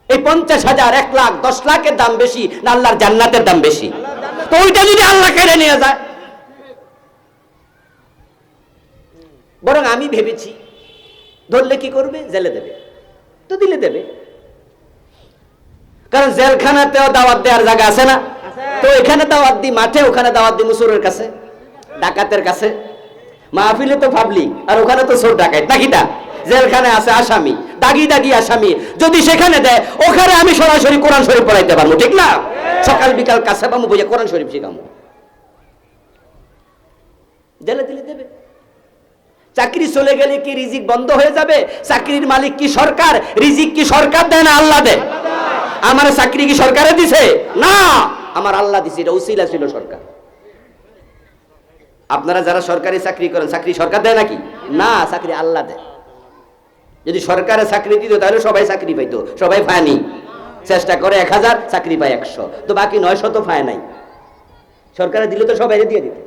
এই 50,000, 1 লাখ, 10 লাখের দাম বেশি না আল্লাহর জান্নাতের দাম বেশি? তো ওইটা যদি আল্লাহ কেড়ে নিয়ে যায়, বরং আমি ভেবেছি ধরলে কি করবে, জেলে দেবে। তো দিলে দেবে, কারণ জেলখানাতেও দাওয়াত দেওয়ার জায়গা আছে না? তো এখানে দাওয়াত দি মাঠে, ওখানে দাওয়াত দি মুসুরের কাছে, ডাকাতের কাছে। মাহফিলে তো পাবলিক, আর ওখানে তো চোর ডাকাত, নাকিটা? জেলখানে আছে আসামি, দাগি আসামি, যদি সেখানে দেয় ওখানে আমি সরাসরি কোরআন শরীফ পড়াইতে পারবো, ঠিক না? সকাল বিকাল কাছে পাবো, বইয়া কোরআন শরীফ শিখাবো। জেলে দিলে দেবে। চাকরি চলে গেলে কি রিজিক বন্ধ হয়ে যাবে? চাকরির মালিক কি সরকার? রিজিক কি সরকার দেয় না আল্লাহ দেয়? আমার চাকরি কি সরকারে দিছে? না, আমার আল্লাহ দিছে, এটা উসিলা ছিল সরকার। আপনারা যারা সরকারি চাকরি করেন, চাকরি সরকার দেয় নাকি? না, চাকরি আল্লাহ দেয়। যদি সরকারে চাকরি দিত তাহলে সবাই চাকরি পাইতো, সবাই পায়নি। চেষ্টা করে 1000, চাকরি পায় 100, তো বাকি 900 তো পায় নাই। সরকারে দিলে তো সবাই দিয়ে দিত।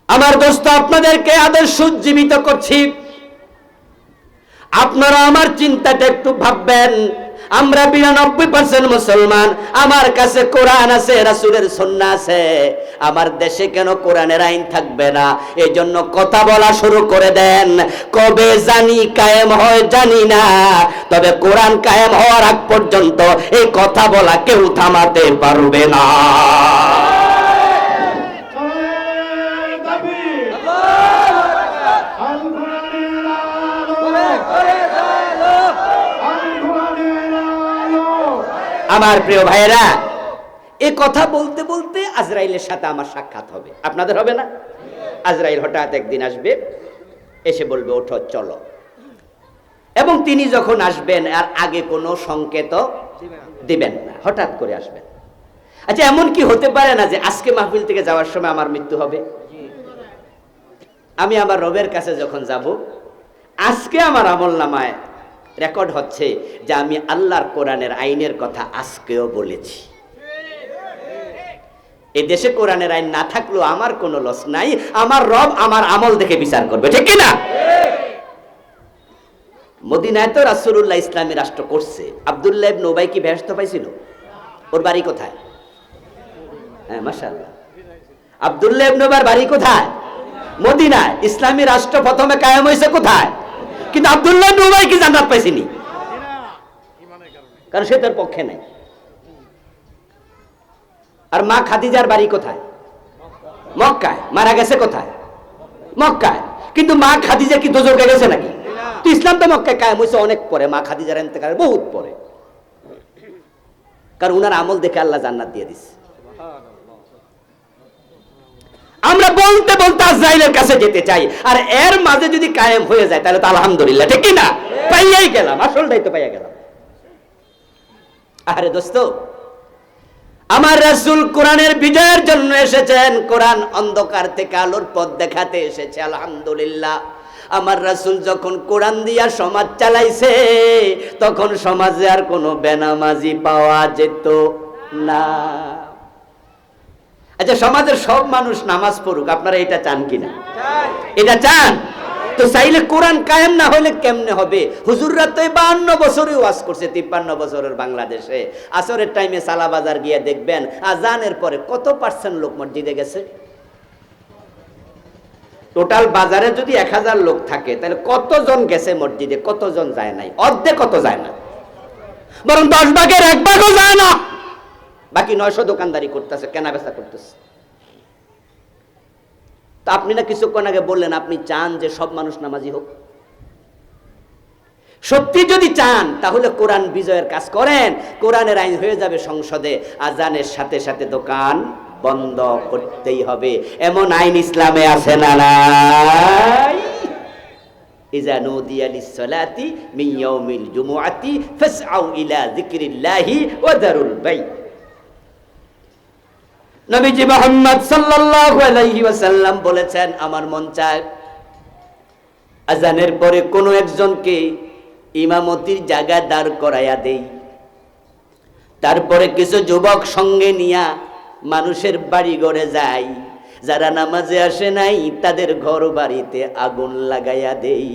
আমার দোস্ত, আপনাদেরকে আদর্শ উজ্জীবিত করছি, আপনারা আমার চিন্তাটা একটু ভাববেন। আমরা 92% মুসলমান, আমার কাছে কোরআন আছে, রাসূলের সুন্নাহ আছে। আমার দেশে কেন কোরআনের আইন থাকবে না? এই জন্য কথা বলা শুরু করে দেন। কবে জানি কায়েম হয় জানি না, তবে কোরআন কায়েম হওয়ার আগ পর্যন্ত এই কথা বলা কেউ থামাতে পারবে না। আমার প্রিয় ভাইয়েরা, এ কথা বলতে বলতে আজরাইলের সাথে আমার সাক্ষাৎ হবে। আপনাদের হবে না? আজরাইল হঠাৎ একদিন আসবে, এসে বলবে ওঠো চলো, এবং তিনি যখন আসবেন আর আগে কোনো সংকেত দিবেন না, হঠাৎ করে আসবেন। আচ্ছা, এমন কি হতে পারে না যে আজকে মাহফিল থেকে যাওয়ার সময় আমার মৃত্যু হবে? আমি আমার রবের কাছে যখন যাব, আজকে আমার আমলনামায় রেকর্ড হচ্ছে যে আমি আল্লাহর কোরআনের আইনের কথা আজকেও বলেছি। এই দেশে কোরআনের আইন না থাকলেও আমার কোনো লস নাই, আমার রব আমার আমল দেখে বিচার করবে, ঠিক কি না? মদিনায় তো রাসূলুল্লাহ ইসলামী রাষ্ট্র করছে। আব্দুল্লাহ ইবনে উবাই কি বেহেশত পাইছিল? ওর বাড়ি কোথায়? হ্যাঁ, মাশাআল্লাহ। আব্দুল্লাহ ইবনে উবার বাড়ি কোথায়? মদিনায়। ইসলামী রাষ্ট্র প্রথমে কায়েম হয়েছে কোথায়? কিন্তু আব্দুল্লাহ ইবনে উবাই কি জান্নাত পাইছেনি? কারণ সে তার পক্ষে নাই। আর মা খাদিজার বাড়ি কোথায়? মক্কায়। মারা গেছে কোথায়? মক্কায়। কিন্তু মা খাদিজা কি দোজখে গেছে নাকি? তো ইসলাম তো মক্কায় কায়েম হয়েছে অনেক পরে, মা খাদিজার ইন্তেকালের বহুত পরে। কারণ উনার আমল দেখে আল্লাহ জান্নাত দিয়ে দিচ্ছে। আমরা বলতে বলতে আজরাইলের কাছে যেতে চাই, আর এর মাঝে যদি কায়েম হয়ে যায় তাহলে তো আলহামদুলিল্লাহ, ঠিক না? পাইয়াই গেলাম, আসলটাই তো পাইয়া গেলাম। আরে দোস্ত, আমার রাসূল কোরআনের বিজয়ের জন্য এসেছেন, কোরআন অন্ধকার থেকে আলোর পথ দেখাতে এসেছে, আলহামদুলিল্লাহ। আমার রাসূল যখন কোরআন দিয়া সমাজ চালাইছে, তখন সমাজে আর কোনো বেনামাজি পাওয়া যেত না। আচ্ছা, সমাজের সব মানুষ নামাজ পড়ুক, আপনারা এটা চান কিনা? এটা চান? তো চাইলে কোরআন কায়েম না হলে কেমনে হবে? হুজুররা তো 52 বছরে ওয়াজ করছে, 53 বছরের বাংলাদেশে। আসরের টাইমে সালা বাজার গিয়ে দেখবেন আজানের পরে কত % লোক মসজিদে গেছে। টোটাল বাজারে যদি 1000 লোক থাকে, তাহলে কতজন গেছে মসজিদে, কতজন যায় নাই? অর্ধেক কত যায় না, বরং 10 ভাগের 1 ভাগও যায় না। বাকি 900 দোকানদারি করতেছে, কেনা বেচা করতেছে। তা আপনি না কিছুক্ষণ আগে বললেন আপনি চান যে সব মানুষ নামাজি হোক। সত্যি যদি চান তাহলে কোরআন বিজয়ের কাজ করেন। কোরআনের আইন হয়ে যাবে সংসদে, আজানের সাথে সাথে দোকান বন্ধ করতেই হবে। এমন আইন ইসলামে আছে না নাই? ইজা নুদিয়া লিস-সালাতি মিন ইয়াউমিল জুমুআতি ফাসআউ ইলা যিকরিল্লাহি ওয়া দারুল বাই। নবীজি মুহাম্মদ সাল্লাল্লাহু আলাইহি ওয়াসাল্লাম বলেছেন, আমার মন চায় আজানের পরে কোনো একজনকে ইমামতির জায়গায় দাঁড় করাইয়া দেই, তারপরে কিছু যুবক সঙ্গে নিয়া মানুষের বাড়ি ঘরে যাই, যারা নামাজে আসে নাই তাদের ঘর বাড়িতে আগুন লাগাইয়া দেই।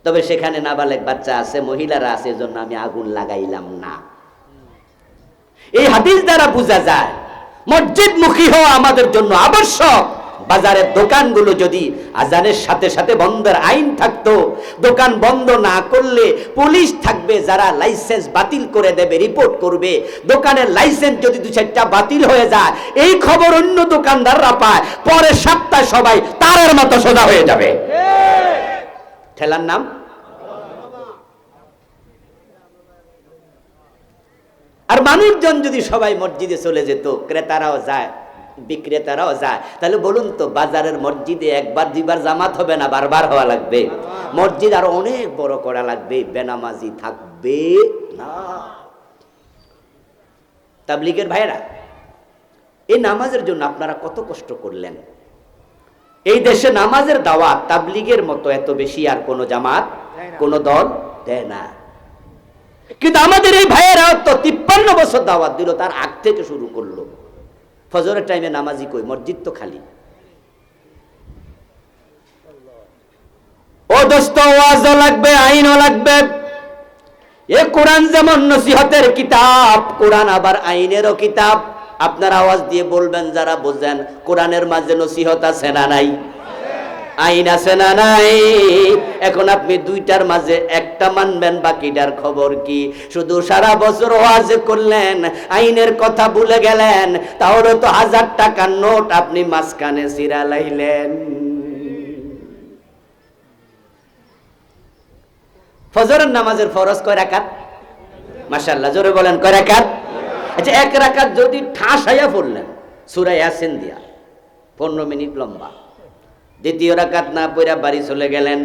তবে সেখানে নাবালেগ বাচ্চা আছে, মহিলারা আছে, এজন্য আমি আগুন লাগাইলাম না। এই হাদিস দ্বারা বোঝা যায় মসজিদ মুখী হওয়া আমাদের জন্য আবশ্যক। বাজারের দোকানগুলো যদি আজানের সাথে সাথে বন্ধের আইন থাকতো, দোকান বন্ধ না করলে পুলিশ থাকবে যারা লাইসেন্স বাতিল করে দেবে, রিপোর্ট করবে। দোকানের লাইসেন্স যদি 2-4টা বাতিল হয়ে যায়, এই খবর অন্য দোকানদাররা পায়, পরের সপ্তাহে সবাই তারের মতো সোজা হয়ে যাবে। ঠেলার নাম আর মানুষজন যদি সবাই মসজিদে চলে যেত, ক্রেতারাও যায় বিক্রেতারাও যায়, তাহলে বলুন তো বাজারের মসজিদে 1-2বার জামাত হবে না, বারবার হওয়া লাগবে? মসজিদ আরো অনেক বড় করা লাগবে, বেনামাজি থাকবে না। তাবলীগের ভাইরা, এই নামাজের জন্য আপনারা কত কষ্ট করলেন। এই দেশে নামাজের দাওয়াত তাবলীগের মতো এত বেশি আর কোন জামাত, কোন দল দেয় না। কিন্তু আমাদের এই ভাইয়েরা তো 53 বছর দাওয়াত দিল, তার আগ থেকে শুরু করলো। ফজরের টাইমে নামাজি কই? মসজিদ তো খালি। ও দোস্ত, ওয়াজও লাগবে, আইনও লাগবে। এ কোরআন যেমন নসিহতের কিতাব, কোরআন আবার আইনেরও কিতাব। আপনারা আওয়াজ দিয়ে বলবেন যারা বোঝেন, কোরআনের মাঝে নসিহত আছে না নাই? আইন আছে না নাই? এখন আপনি দুইটার মাঝে একটা মানবেন, বাকিটার খবর কি? শুধু সারা বছর ওয়াজ করলেন, আইনের কথা ভুলে গেলেন, তাহলে তো 1000 টাকার নোট আপনি মাঝখানে ছিঁড়া লাইলেন। ফজরের নামাজের ফরজ কয় রাকাত? মাশাআল্লাহ, জোরে বলেন কয় রাকাত? আচ্ছা, এক রাকাত যদি ঠাস হইয়া পড়লেন সূরা ইয়াসিন দিয়া, 15 মিনিট লম্বা, দ্বিতীয় রাকাত না পড়া বাড়ি চলে গেলেন,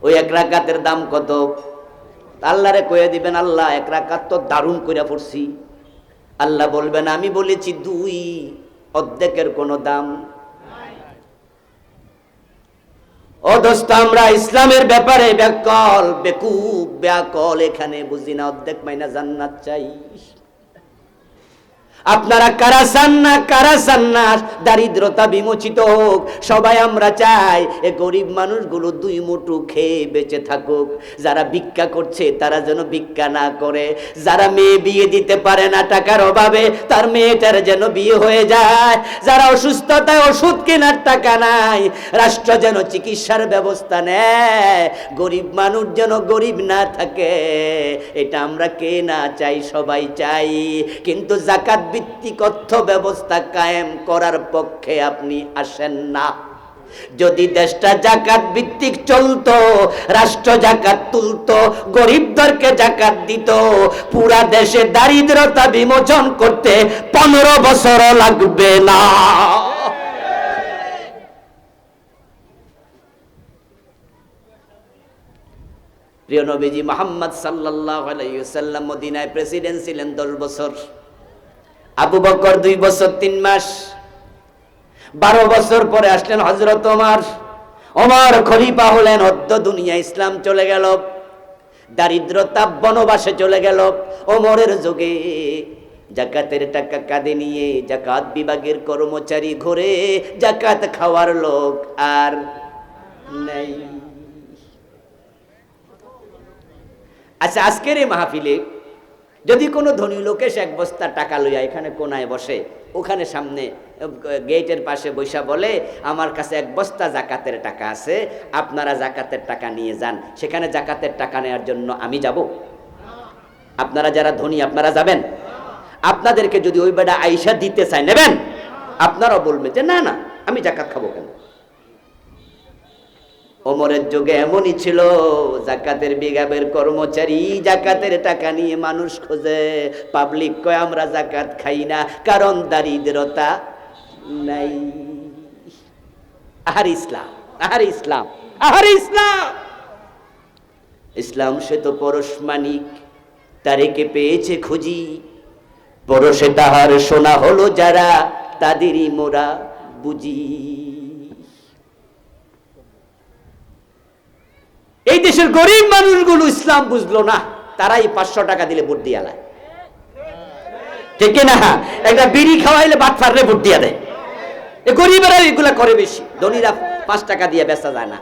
ওই এক রাকাতের দাম কত? আল্লাহরে কয়ে দিবেন, আল্লাহ এক রাকাত তো দারুণ কইরা পড়ছি। আল্লাহ বলবেন, আমি বলেছি 2, অর্ধেকের কোনো দাম। ও দোস্ত, আমরা ইসলামের ব্যাপারে ব্যাকল, বেকুব, ব্যাকল, এখানে বুঝি না অর্ধেক মাইনা জান্নাত চাই। আপনারা কারা চান না, কারা চান না দারিদ্রতা বিমোচিত হোক? সবাই আমরা চাই এ গরিব মানুষগুলো 2 মুঠো খেয়ে বেঁচে থাকুক। যারা ভিক্ষা করছে তারা যেন ভিক্ষা না করে, যারা মেয়ে বিয়ে দিতে পারে না টাকার অভাবে তার মেয়েটার যেন বিয়ে হয়ে যায়, যারা অসুস্থতায় ওষুধ কেনার টাকা নাই রাষ্ট্র যেন চিকিৎসার ব্যবস্থা নেয়, গরিব মানুষ যেন গরিব না থাকে। এটা আমরা কে না চাই? সবাই চাই। কিন্তু যাকাত ভিত্তিক অর্থ ব্যবস্থা কায়েম করার পক্ষে আপনি আসেন না। যদি দেশটা জাকাত ভিত্তিক চলতো, রাষ্ট্র জাকাত তুলতো, গরিবদেরকে জাকাত দিত, পুরা দেশে দারিদ্রতা বিমোচন করতে 15 বছরও লাগবে না। প্রিয় নবীজি মুহাম্মদ সাল্লাল্লাহু আলাইহি ওয়াসাল্লাম মদিনায় প্রেসিডেন্ট ছিলেন 10 বছর, আবু বকর 2 বছর 3 মাস, 12 বছর পরে আসলেন হযরত ওমর। ওমর খলিফা হলেন, অর্ধ দুনিয়া ইসলাম চলে গেল, দারিদ্রতা বনবাসে চলে গেল। ওমরের যুগে জাকাতের টাকা কাঁধে নিয়ে জাকাত বিভাগের কর্মচারী ঘুরে, জাকাত খাওয়ার লোক আর নাই। আচ্ছা, আজকের এই মাহফিলে যদি কোনো ধনী লোক এসে 1 বস্তা টাকা লইয়া এখানে কোনায় বসে, ওখানে সামনে গেটের পাশে বৈশা বলে, আমার কাছে 1 বস্তা জাকাতের টাকা আছে, আপনারা জাকাতের টাকা নিয়ে যান, সেখানে জাকাতের টাকা নেওয়ার জন্য আমি যাব? আপনারা যারা ধনী আপনারা যাবেন? আপনাদেরকে যদি ওই বেটা আইসা দিতে চায়, নেবেন? আপনারাও বলবেন যে না না, আমি জাকাত খাবো কেন? ওমরের যুগে এমনই ছিল, জাকাতের বিভাগের কর্মচারী জাকাতের টাকা নিয়ে মানুষ খোঁজে, পাবলিক কয় আমরা জাকাত খাই না, কারণ দারিদ্রতা নাই। আর ইসলাম, আর ইসলাম, আর ইসলাম, ইসলাম সে তো পরশ মানিক, তারেকে পেয়েছে খুঁজি, পরশে তাহার সোনা হলো যারা, তাদেরই মোরা বুঝি। এই দেশের গরিব মানুষগুলো ইসলাম বুঝলো না, তারাই 500 টাকা দিলে ভোট দিয়া লায়, ঠিক না? একটা বিড়ি খাওয়াইলে বাটফাররে ভোট দিয়া দেয়। এই গরিবেরা এগুলা করে বেশি, ধনীরা 5 টাকা দিয়ে বেচা যায় না।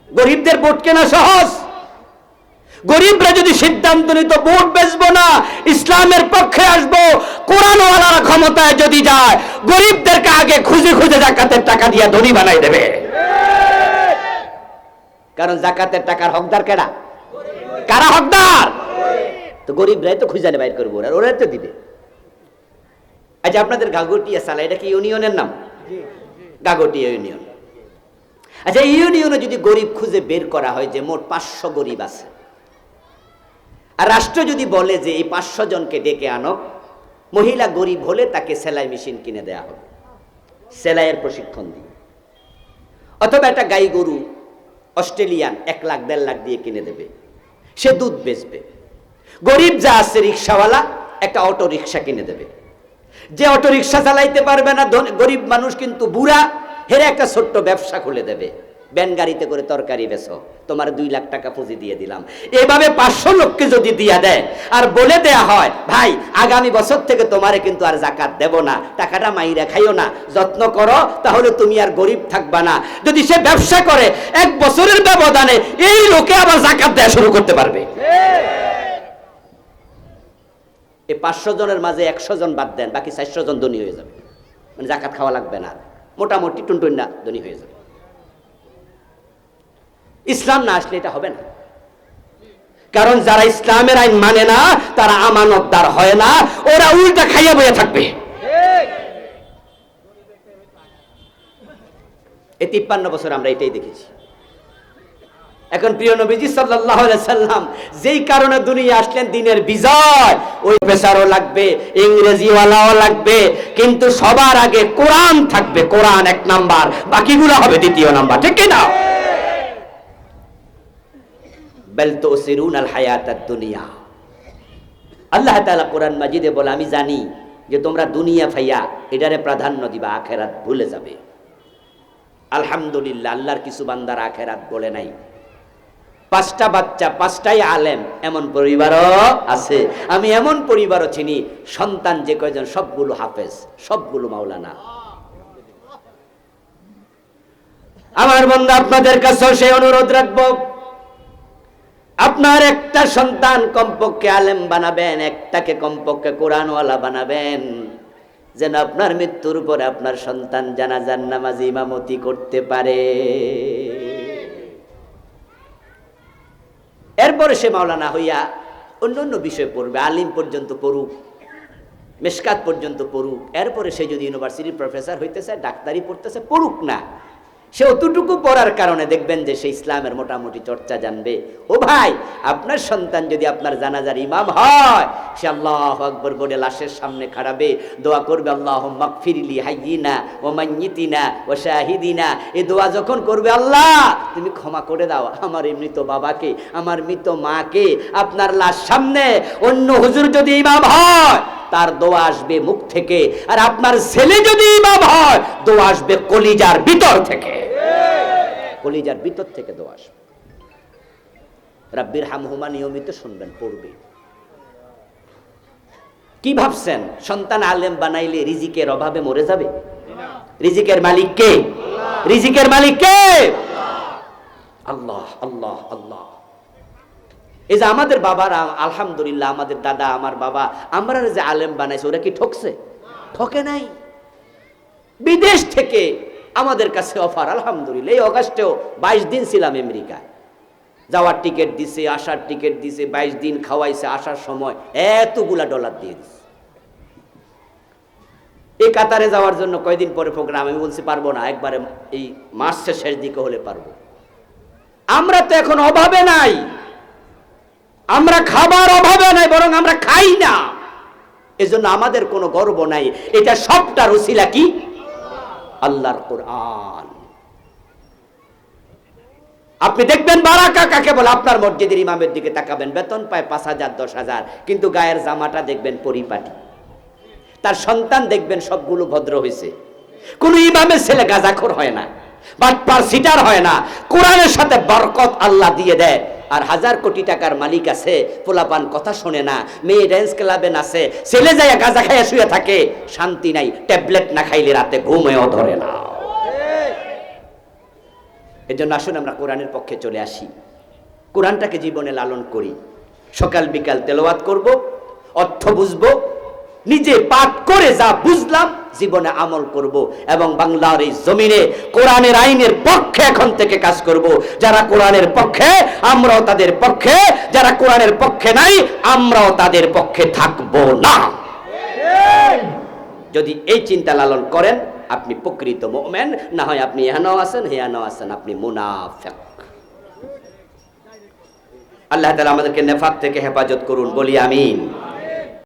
গরিবদের ভোট কেনা সহজ। গরিবরা যদি সিদ্ধান্ত নিত ভোট বেচবো না, ইসলামের পক্ষে আসবো, কোরআনওয়ালারা ক্ষমতায় যদি যায়, গরিবদেরকে আগে খুঁজে খুঁজে জাকাতের টাকা দিয়ে ধনী বানাই দেবে। কারণ জাকাতের টাকার হকদার কেডা? কারা হকদার? তো গরিবরাই তো খুঁজে বাইর করবো, আর ওরাই তো দিবে। আচ্ছা, আপনাদের গাগটিয়া সালা, এটা কি ইউনিয়নের নাম? গাগটিয়া ইউনিয়ন। আচ্ছা, এই ইউনিয়নে যদি গরিব খুঁজে বের করা হয় যে মোট 500 গরিব আছে, আর রাষ্ট্র যদি বলে যে এই 500 জনকে ডেকে আনো, মহিলা গরিব হলে তাকে সেলাই মেশিন কিনে দেয়া হবে, সেলাইয়ের প্রশিক্ষণ দিয়ে, অথবা একটা গাই গরু অস্ট্রেলিয়ান 1 লাখ 1.5 লাখ দিয়ে কিনে দেবে, সে দুধ বেচবে। গরিব যা আছে রিক্সাওয়ালা একটা অটো রিক্সা কিনে দেবে। যে অটো রিক্সা চালাইতে পারবে না গরিব মানুষ কিন্তু বুড়া, হেরে একটা ছোট্ট ব্যবসা খুলে দেবে, ব্যান গাড়িতে করে তরকারি বেচো, তোমার 2 লাখ টাকা পুঁজি দিয়ে দিলাম। এভাবে 500 লোককে যদি দিয়া দেয় আর বলে দেয়া হয়, ভাই আগামী বছর থেকে তোমারে কিন্তু আর জাকাত দেব না, টাকাটা মাইরা খাইও না, যত্ন করো, তাহলে তুমি আর গরিব থাকবা না। যদি সে ব্যবসা করে 1 বছরের ব্যবধানে এই লোকে আবার জাকাত দেয়া শুরু করতে পারবে। এই 500 জনের মাঝে 100 জন বাদ দেন, বাকি 400 জন ধনী হয়ে যাবে, মানে জাকাত খাওয়া লাগবে না, মোটামুটি টুনটুন্না ধনী হয়ে যাবে। ইসলাম না আসলে এটা হবে না। কারণ যারা ইসলামের আইন মানে না তারা আমানতদার হয় না, ওরা উল্টা খাইয়া বইয়া থাকবে। এই 53 বছর আমরা এটাই দেখেছি। এখন প্রিয় নবীজি সাল্লাল্লাহু আলাইহি সাল্লাম যেই কারণে দুনিয়া আসলেন দ্বীনের বিজয়, ওই পেশারও লাগবে, ইংরেজিওয়ালাও লাগবে, কিন্তু সবার আগে কোরআন থাকবে। কোরআন এক নাম্বার, বাকিগুলো হবে দ্বিতীয় নাম্বার, ঠিক কি না? বাল তুসিরুনাল হায়াতাদ দুনিয়া। আল্লাহ তাআলা কোরআন মাজিদে বলে, আমি জানি যে তোমরা দুনিয়া ফাইয়া এটারে প্রাধান্য দিবা, আখিরাত ভুলে যাবে। আলহামদুলিল্লাহ, আল্লাহর কিছু বান্দার আখিরাত বলে নাই। 5টা বাচ্চা, 5টাই আলেম, এমন পরিবারও আছে। আমি এমন পরিবারও চিনি, সন্তান যে কয়জন সবগুলো হাফেজ, সবগুলো মাওলানা। আমার বন্ধু, আপনাদের কাছেও সেই অনুরোধ রাখবো, আপনার একটা সন্তান কমপক্ষে আলেম বানাবেন, একটাকে কমপক্ষে কোরআনওয়ালা বানাবেন, যেন আপনার মৃত্যুর পরে আপনার সন্তান জানাজার নামাজ ইমামতি করতে পারে। এরপরে সে মাওলানা হইয়া অন্য অন্য বিষয় পড়বে, আলিম পর্যন্ত পড়ুক, মেশকাত পর্যন্ত পড়ুক। এরপরে সে যদি ইউনিভার্সিটির প্রফেসর হইতেছে, ডাক্তারি পড়তেছে, পড়ুক না। সে অতটুকু পড়ার কারণে দেখবেন যে সে ইসলামের মোটামুটি চর্চা জানবে। ও ভাই, আপনার সন্তান যদি আপনার জানাজার ইমাম হয়, সে আল্লাহু আকবার বলে লাশের সামনে খাড়াবে, দোয়া করবে, আল্লাহুম্মা গফিরলি হাইয়িনা ওয়া মাইয়িতিনা ওয়া শাহিদিনা। এই দোয়া যখন করবে, আল্লাহ তুমি ক্ষমা করে দাও আমার এই মৃত বাবাকে, আমার মৃত মাকে। আপনার লাশ সামনে অন্য হুজুর যদি ইমাম হয়, তার দোয়া আসবে মুখ থেকে, আর আপনার ছেলে যদি ইমাম হয়, দোয়া আসবে কলিজার ভিতর থেকে। কলিজার ভিতর থেকে দোয়া আসবে। রাব্বির হামহুমা নিয়মিত শুনবেন, পড়বে। কি ভাবছেন সন্তান আলেম বানাইলে রিজিকের অভাবে মরে যাবে? রিজিকের মালিক কে? রিজিকের মালিক কে? আল্লাহ, আল্লাহ, আল্লাহ। এই যে আমাদের বাবারা, আলহামদুলিল্লাহ, আমাদের দাদা, আমার বাবা, আমরা যে আলেম বানাইছে, ওরা কি ঠকছে? ঠকে নাই। বিদেশ থেকে আমাদের কাছে অফার, আলহামদুলিল্লাহ। এই অগাস্টেও 22 দিন ছিলাম আমেরিকায়, যাওয়ার টিকিট দিছে, আসার টিকিট দিছে, 22 দিন খাওয়াইছে, আসার সময় এতগুলা ডলার দিয়ে দিছে। এই কাতারে যাওয়ার জন্য কয়দিন পরে প্রোগ্রাম, আমি বলছি পারবো না, একবারে এই মার্চের শেষ দিকে হলে পারবো। আমরা তো এখন অভাবে নাই, আমরা খাবার অভাবে নাই, বরং আমরা খাই না। এজন্য আমাদের কোনো গর্ব নাই। এটা সবটার উসিলা কি? আল্লাহর কোরআন। আপনি দেখবেন বারাকা কাকে বলে, আপনার মসজিদের ইমামের দিকে তাকাবেন, বেতন পায় 5,000 10,000, কিন্তু গায়ের জামাটা দেখবেন পরিপাটি। তার সন্তান দেখবেন সবগুলো ভদ্র হয়েছে। কোন ইমামের ছেলে গাঁজাখোর হয় না, বাটপার সিটার হয় না। কোরআনের সাথে বরকত আল্লাহ দিয়ে দেয়। আর 1000 কোটি টাকার মালিক আছে, পোলাপান কথা শোনে না, মেয়ে ড্যান্স ক্লাবে নাচে, ছেলে যায় গাঁজা খাইয়া শুয়ে থাকে, শান্তি নাই, ট্যাবলেট না খাইলে রাতে ঘুমেও ধরে না। এজন্য আসুন আমরা কোরআনের পক্ষে চলে আসি, কোরআনটাকে জীবনে লালন করি। সকাল বিকাল তেলাওয়াত করব, অর্থ বুঝবো, নিজে পাঠ করে যা বুঝলাম জীবনে আমল করব, এবং বাংলার এই জমিনে কোরআনের আইনের পক্ষে এখন থেকে কাজ করব। যারা কোরআনের পক্ষে, আমরাও তাদের পক্ষে, যারা কোরআনের পক্ষে নাই, আমরাও তাদের পক্ষে থাকব না। যদি এই চিন্তা লালন করেন, আপনি প্রকৃত মুমিন। না হয় আপনি এখানেও আছেন, হেয়ানেও আছেন, আপনি মুনাফিক। আল্লাহ তাআলা আমাদেরকে নেফাক থেকে হেফাজত করুন, বলি আমিন।